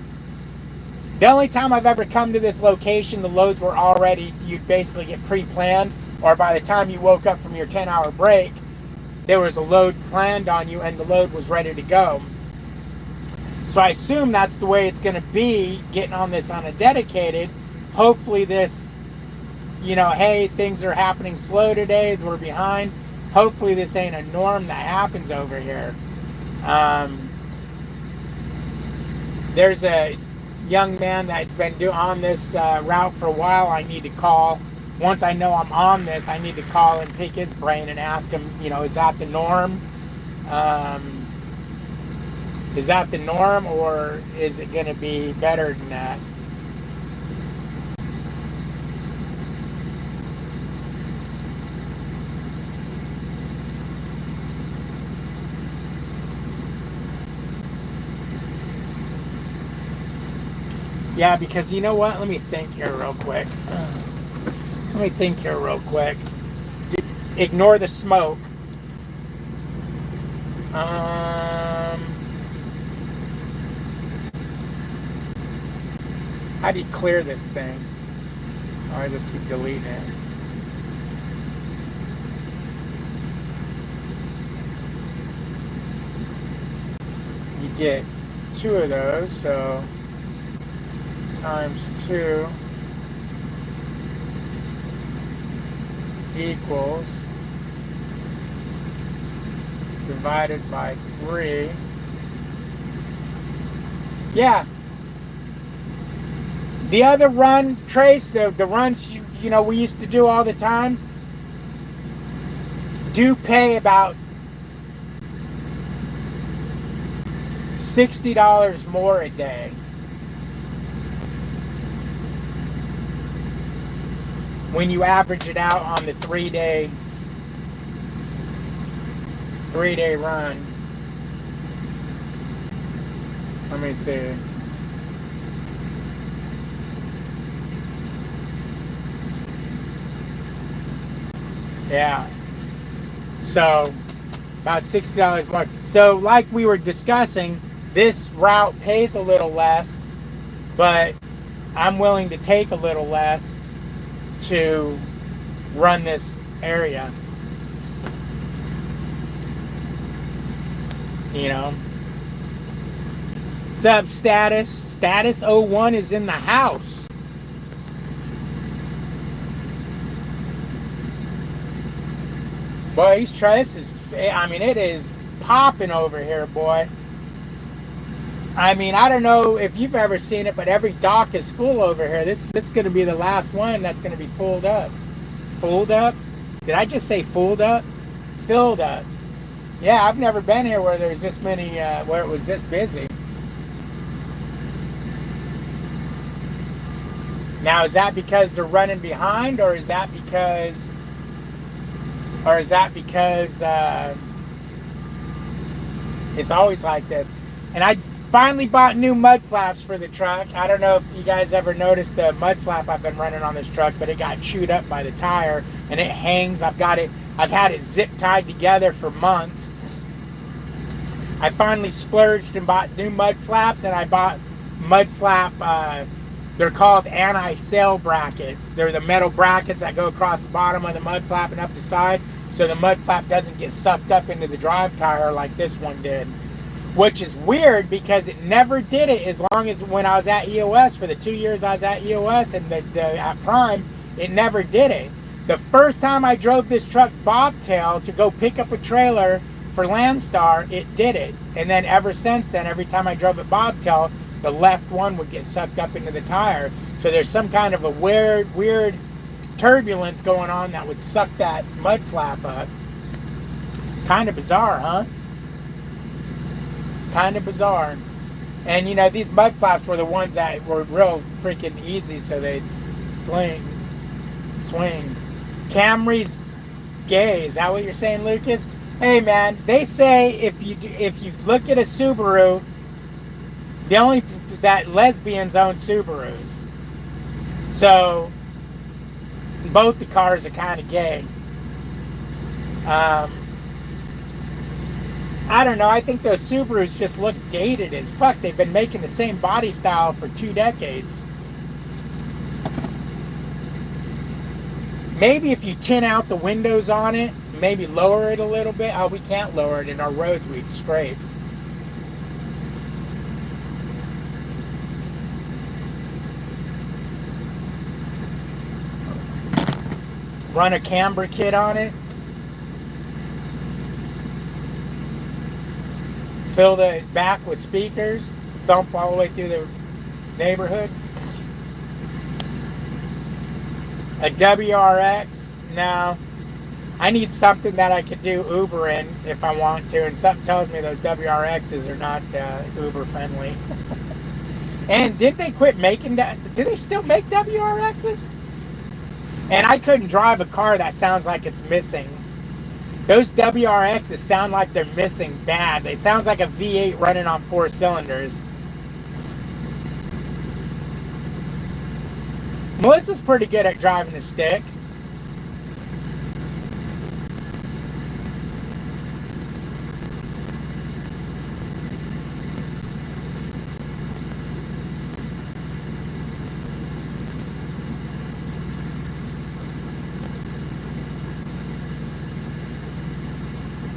The only time I've ever come to this location, the loads were already, you'd basically get pre-planned, or by the time you woke up from your 10-hour break, there was a load planned on you and the load was ready to go. So I assume that's the way it's going to be getting on this on a dedicated. Hopefully this, you know, hey, things are happening slow today, we're behind. Hopefully this ain't a norm that happens over here. There's a young man that's been on this route for a while. I need to call. Once I know I'm on this, I need to call and pick his brain and ask him, you know, is that the norm? Is that the norm, or is it going to be better than that? Yeah, because you know what? Let me think here real quick. Ignore the smoke. How do you clear this thing? Oh, I just keep deleting it. You get 2 of those, so times 2 equals divided by 3. Yeah. The other run, Trace, the runs you know we used to do all the time, do pay about $60 more a day. When you average it out on the 3-day run. Let me see. Yeah. So about $60 more. So like we were discussing, this route pays a little less, but I'm willing to take a little less to run this area. You know. What's up, Status? Status 01 is in the house. Boy, this is, I mean, it is popping over here, boy. I mean, I don't know if you've ever seen it, but every dock is full over here. This is going to be the last one that's going to be pulled up. Fooled up? Did I just say fooled up? Filled up. Yeah, I've never been here where there's this many, where it was this busy. Now, is that because they're running behind, or is that because, it's always like this? And I finally bought new mud flaps for the truck. I don't know if you guys ever noticed the mud flap I've been running on this truck, but it got chewed up by the tire and it hangs. I've had it zip tied together for months. I finally splurged and bought new mud flaps, and I bought mud flap, they're called anti-sail brackets. They're the metal brackets that go across the bottom of the mud flap and up the side, so the mud flap doesn't get sucked up into the drive tire like this one did. Which is weird because it never did it as long as when I was at EOS. For the 2 years I was at EOS and at Prime, it never did it. The first time I drove this truck bobtail to go pick up a trailer for Landstar, it did it. And then ever since then, every time I drove it bobtail, the left one would get sucked up into the tire. So there's some kind of a weird turbulence going on that would suck that mud flap up. Kind of bizarre, huh? Kind of bizarre. And you know, these mud flaps were the ones that were real freaking easy, so they'd swing. Camry's gay, is that what you're saying, Lucas? Hey man, they say if you look at a Subaru, that lesbians own Subarus. So both the cars are kind of gay. I don't know. I think those Subarus just look dated as fuck. They've been making the same body style for 2 decades. Maybe if you tint out the windows on it, maybe lower it a little bit. Oh, we can't lower it. In our roads, we'd scrape. Run a camber kit on it. Fill the back with speakers. Thump all the way through the neighborhood. A WRX? No. I need something that I could do Uber in if I want to. And something tells me those WRXs are not Uber friendly. And did they quit making that? Do they still make WRXs? And I couldn't drive a car that sounds like it's missing. Those WRXs sound like they're missing bad. It sounds like a V8 running on 4 cylinders. Melissa's pretty good at driving a stick.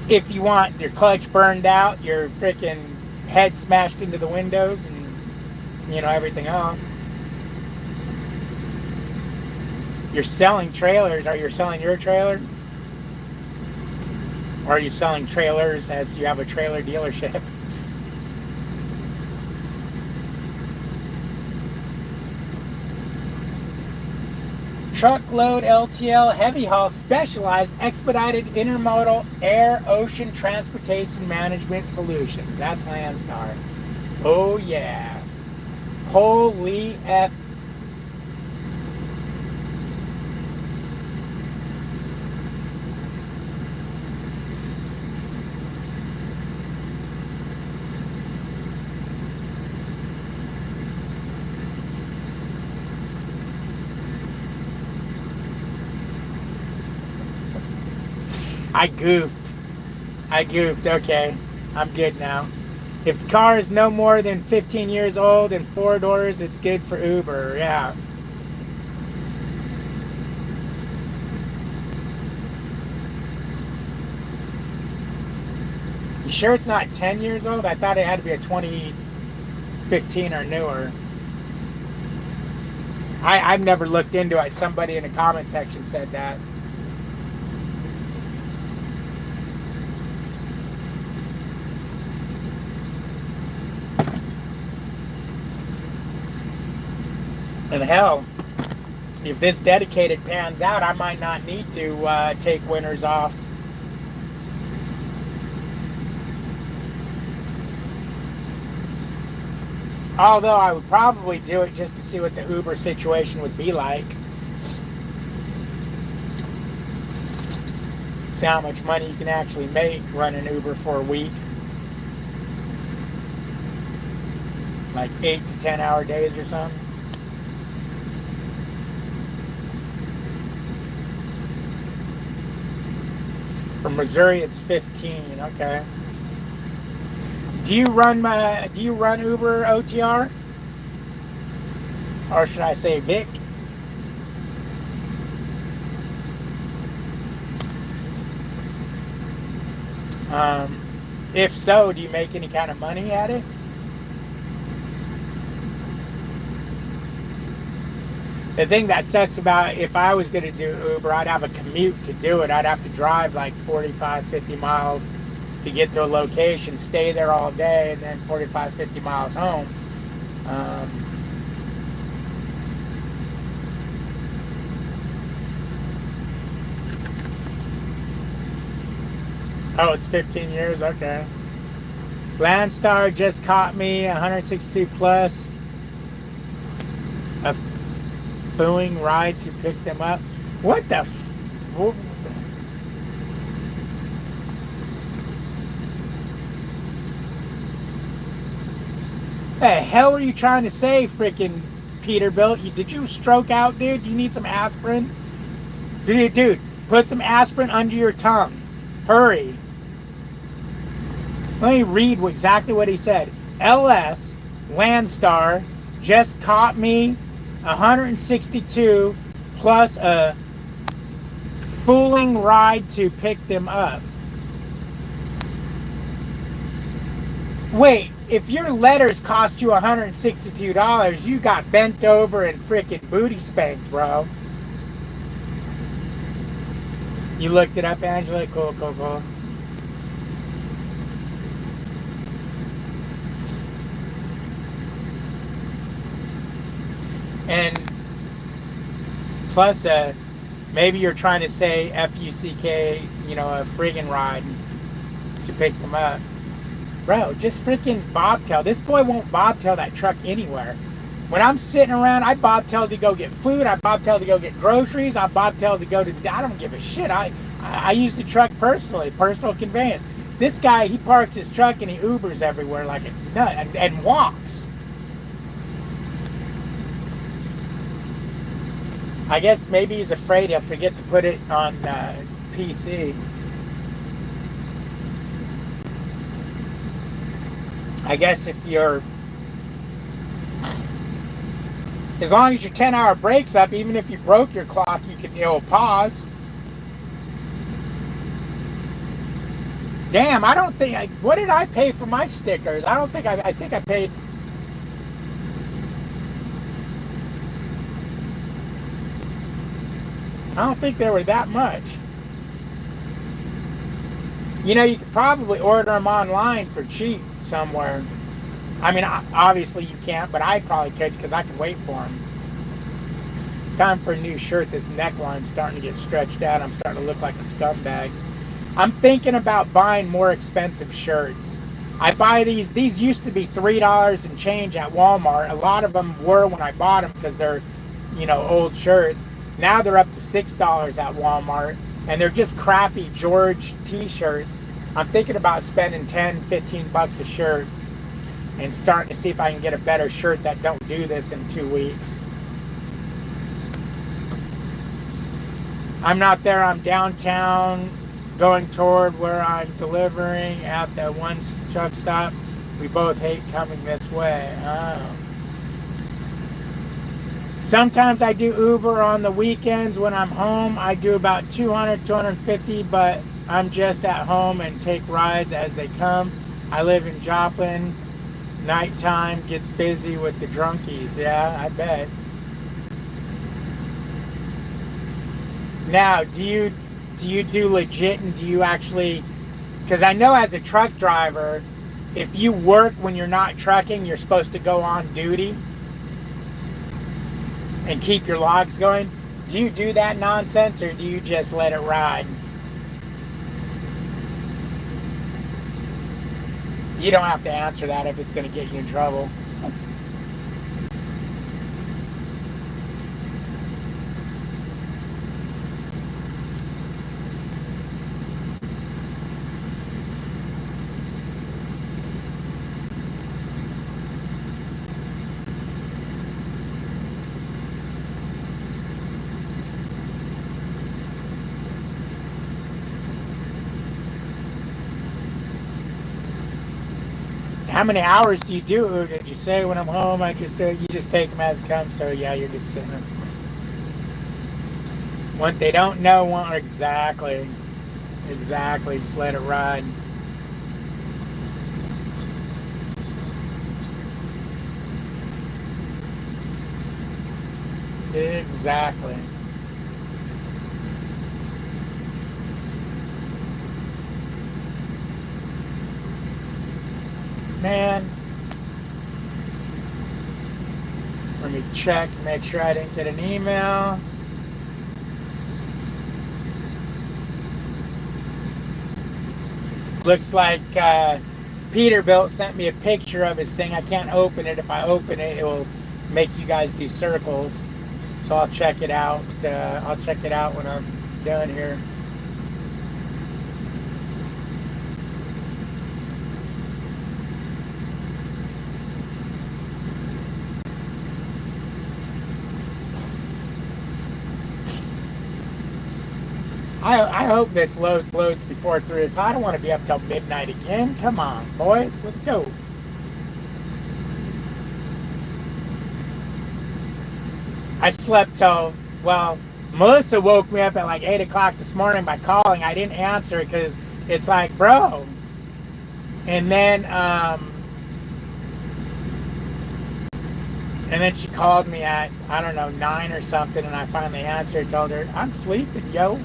If you want your clutch burned out, your freaking head smashed into the windows, and you know, everything else. You're selling trailers. Are you selling your trailer? Or are you selling trailers as you have a trailer dealership? Truckload LTL heavy haul specialized expedited intermodal air ocean transportation management solutions. That's Landstar. Oh yeah. Holy F. I goofed. Okay. I'm good now. If the car is no more than 15 years old and 4 doors, it's good for Uber. Yeah. You sure it's not 10 years old? I thought it had to be a 2015 or newer. I've never looked into it. Somebody in the comment section said that. And hell, If this dedicated pans out, I might not need to take winters off. Although I would probably do it just to see what the Uber situation would be like. See how much money you can actually make running Uber for a week. Like 8 to 10 hour days or something. From Missouri, it's 15. Okay. Do you run Uber OTR? Or should I say Vic? If so, do you make any kind of money at it? The thing that sucks about if I was going to do Uber, I'd have a commute to do it. I'd have to drive like 45, 50 miles to get to a location, stay there all day, and then 45, 50 miles home. Oh, it's 15 years? Okay. Landstar just caught me 162 plus. A fooling ride to pick them up. What the the hell are you trying to say, freaking Peterbilt? Did you stroke out, dude? You need some aspirin? Dude, put some aspirin under your tongue. Hurry. Let me read exactly what he said. LS Landstar just caught me 162 plus a fooling ride to pick them up. Wait, if your letters cost you $162, you got bent over and freaking booty spanked, bro. You looked it up, Angela? Cool. And plus, maybe you're trying to say F-U-C-K, a friggin' ride to pick them up. Bro, just freaking bobtail. This boy won't bobtail that truck anywhere. When I'm sitting around, I bobtail to go get food. I bobtail to go get groceries. I bobtail to go to... I don't give a shit. I use the truck personally, personal conveyance. This guy, he parks his truck and he Ubers everywhere like a nut and walks. I guess maybe he's afraid he'll forget to put it on PC. I guess if you're... As long as your 10-hour break's up, even if you broke your clock, you can, pause. Damn, I don't think... what did I pay for my stickers? I don't think I think I paid... I don't think they were that much. You could probably order them online for cheap somewhere. I mean, obviously you can't, but I probably could because I could wait for them. It's time for a new shirt. This neckline's starting to get stretched out. I'm starting to look like a scumbag. I'm thinking about buying more expensive shirts. I buy these. These used to be $3 and change at Walmart. A lot of them were when I bought them because they're, old shirts. Now they're up to $6 at Walmart, and they're just crappy George t-shirts. I'm thinking about spending 10, 15 bucks a shirt and starting to see if I can get a better shirt that don't do this in 2 weeks. I'm not there. I'm downtown going toward where I'm delivering at the one truck stop. We both hate coming this way. Oh. Sometimes I do Uber on the weekends when I'm home. I do about 200, 250, but I'm just at home and take rides as they come. I live in Joplin. Nighttime gets busy with the drunkies. Yeah, I bet. Now, do you do legit, and do you actually... Because I know as a truck driver, if you work when you're not trucking, you're supposed to go on duty. and keep your logs going? Do you do that nonsense, or do you just let it ride? You don't have to answer that if it's going to get you in trouble. How many hours do you do? Did you say when I'm home? You just take them as it comes. So yeah, you're just sitting there. What they don't know, exactly. Just let it ride. Exactly. Man, let me check, make sure I didn't get an email. Looks like Peterbilt sent me a picture of his thing. I can't open it. If I open it, it will make you guys do circles. So I'll check it out. I'll check it out when I'm done here. I hope this loads before 3 o'clock. I don't want to be up till midnight again. Come on, boys. Let's go. I slept till, well, Melissa woke me up at like 8 o'clock this morning by calling. I didn't answer it because it's like, bro. And then she called me at, I don't know, 9 or something, and I finally answered, told her, I'm sleeping, yo.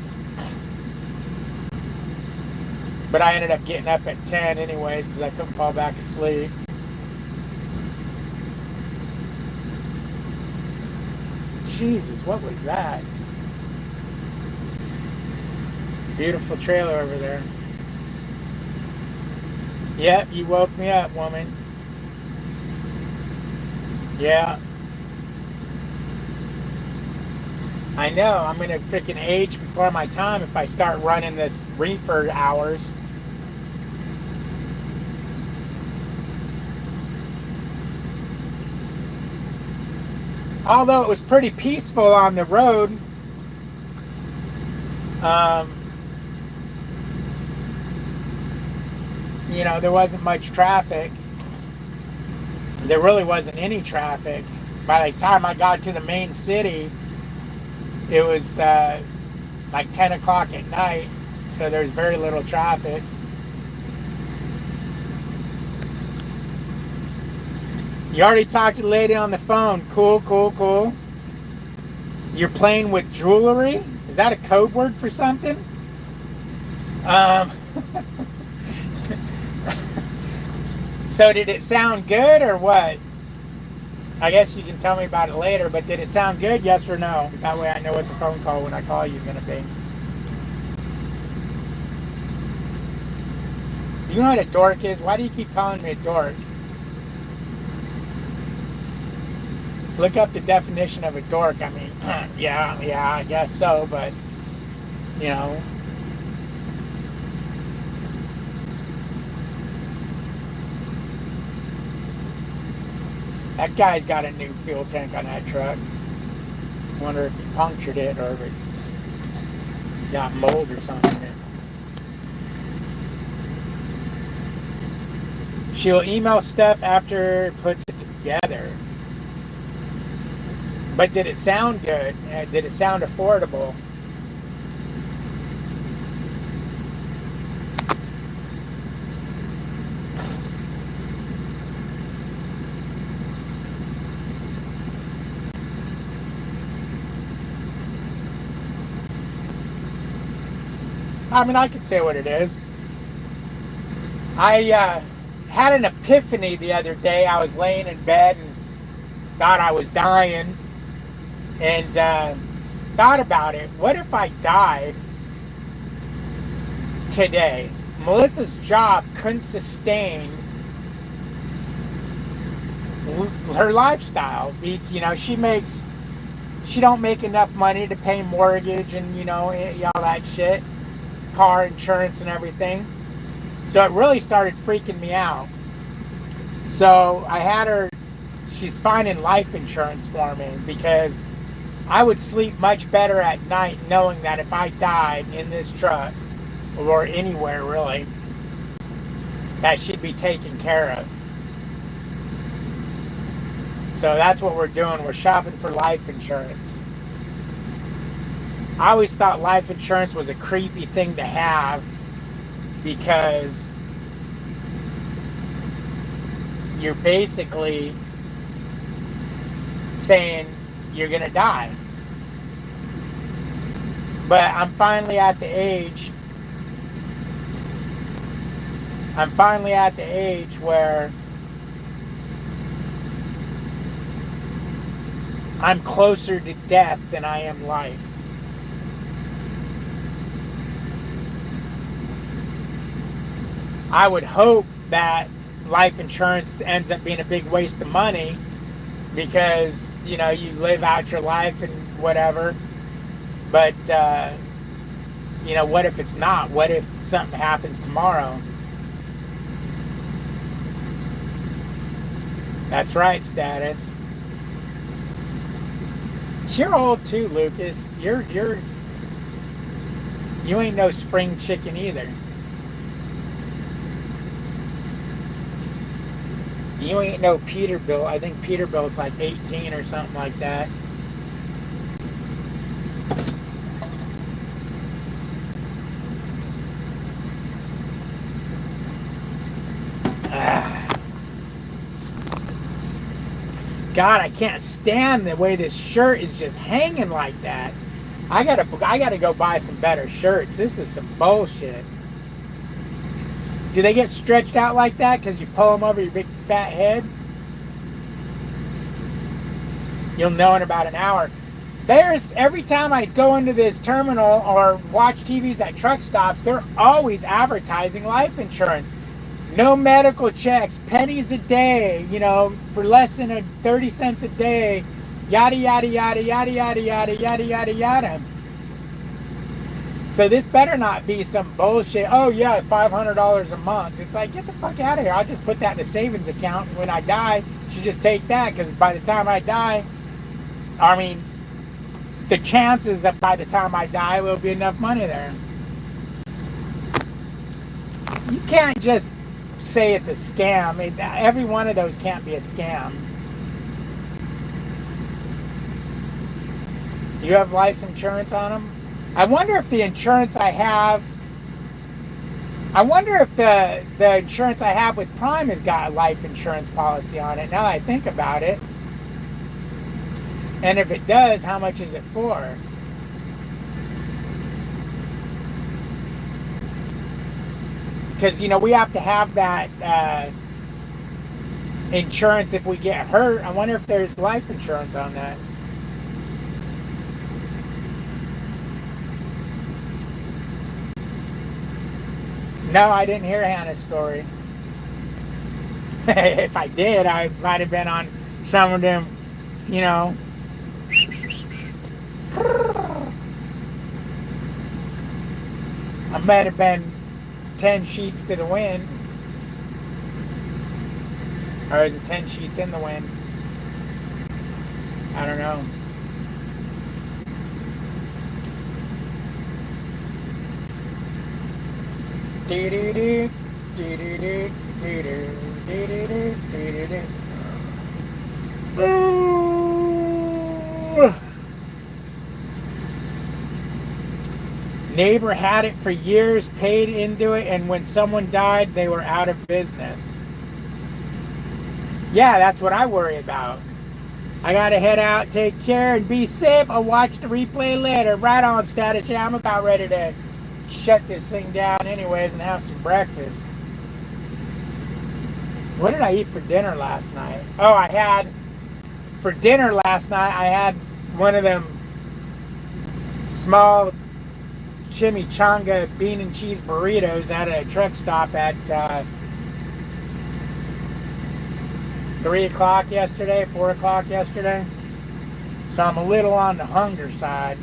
But I ended up getting up at 10 anyways because I couldn't fall back asleep. Jesus, what was that? Beautiful trailer over there. Yep, you woke me up, woman. Yeah. I know, I'm going to freaking age before my time if I start running this reefer hours. Although it was pretty peaceful on the road, you know, there wasn't much traffic. There really wasn't any traffic. By the time I got to the main city, it was like 10 o'clock at night, so there's very little traffic. You already talked to the lady on the phone. Cool, cool, cool. You're playing with jewelry? Is that a code word for something? So did it sound good or what? I guess you can tell me about it later, but did it sound good, yes or no? That way I know what the phone call when I call you is going to be. Do you know what a dork is? Why do you keep calling me a dork? Look up the definition of a dork. I mean, yeah, I guess so, but, you know. That guy's got a new fuel tank on that truck. Wonder if he punctured it or if it got mold or something. She'll email stuff after it puts it together. But did it sound good? Did it sound affordable? I mean, I could say what it is. I had an epiphany the other day. I was laying in bed and thought I was dying. and thought about it. What if I died today? Melissa's job couldn't sustain her lifestyle. You know, she don't make enough money to pay mortgage and, you know, all that shit, car insurance and everything. So it really started freaking me out. So I had her, she's finding life insurance for me, because I would sleep much better at night knowing that if I died in this truck, or anywhere really, that she'd be taken care of. So that's what we're doing. We're shopping for life insurance. I always thought life insurance was a creepy thing to have, because you're basically saying you're going to die. But I'm finally at the age where I'm closer to death than I am life. I would hope that life insurance ends up being a big waste of money, because, you know, you live out your life and whatever. But, you know, what if it's not? What if something happens tomorrow? That's right, Status. You're old too, Lucas. You ain't no spring chicken either. You ain't no Peterbilt. I think Peterbilt's like 18 or something like that. God, I can't stand the way this shirt is just hanging like that. I gotta go buy some better shirts. This is some bullshit. Do they get stretched out like that because you pull them over your big fat head? You'll know in about an hour. Every time I go into this terminal or watch TVs at truck stops, they're always advertising life insurance. No medical checks, pennies a day, you know, for less than 30 cents a day, yada, yada, yada, yada, yada, yada, yada, yada, yada. So this better not be some bullshit, oh yeah, $500 a month. It's like, get the fuck out of here. I'll just put that in a savings account, and when I die, you should just take that, because by the time I die, I mean, the chances that by the time I die, will be enough money there. You can't just say it's a scam. Every one of those can't be a scam. You have life insurance on them? I wonder if the insurance I have, I wonder if the insurance I have with Prime has got a life insurance policy on it, now that I think about it. And if it does, how much is it for? Because, you know, we have to have that insurance if we get hurt. I wonder if there's life insurance on that. No, I didn't hear Hannah's story. If I did, I might have been on some of them, you know. I might have been 10 sheets to the wind. Or is it 10 sheets in the wind? I don't know. Neighbor had it for years, paid into it, and when someone died, they were out of business. Yeah, that's what I worry about. I gotta head out, take care, and be safe. I'll watch the replay later. Right on, Status. Yeah, I'm about ready to shut this thing down anyways and have some breakfast. What did I eat for dinner last night? Oh, for dinner last night, I had one of them small chimichanga bean and cheese burritos at a truck stop at 3 o'clock yesterday, 4 o'clock yesterday. So I'm a little on the hunger side.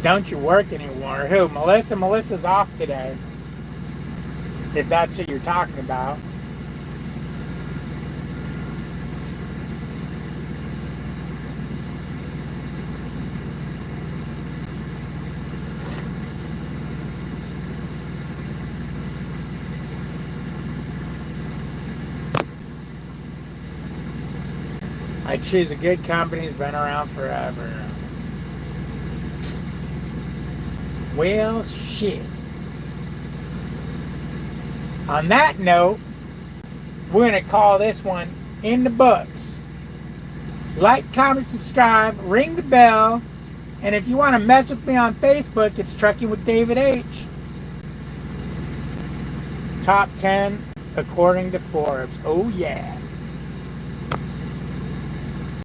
Don't you work anymore? Who? Melissa? Melissa's off today. If that's who you're talking about. I choose a good company. Has been around forever. Well, shit. On that note, we're going to call this one in the books. Like, comment, subscribe, ring the bell, and if you want to mess with me on Facebook, it's Trucking with David H. Top 10 according to Forbes. Oh, yeah.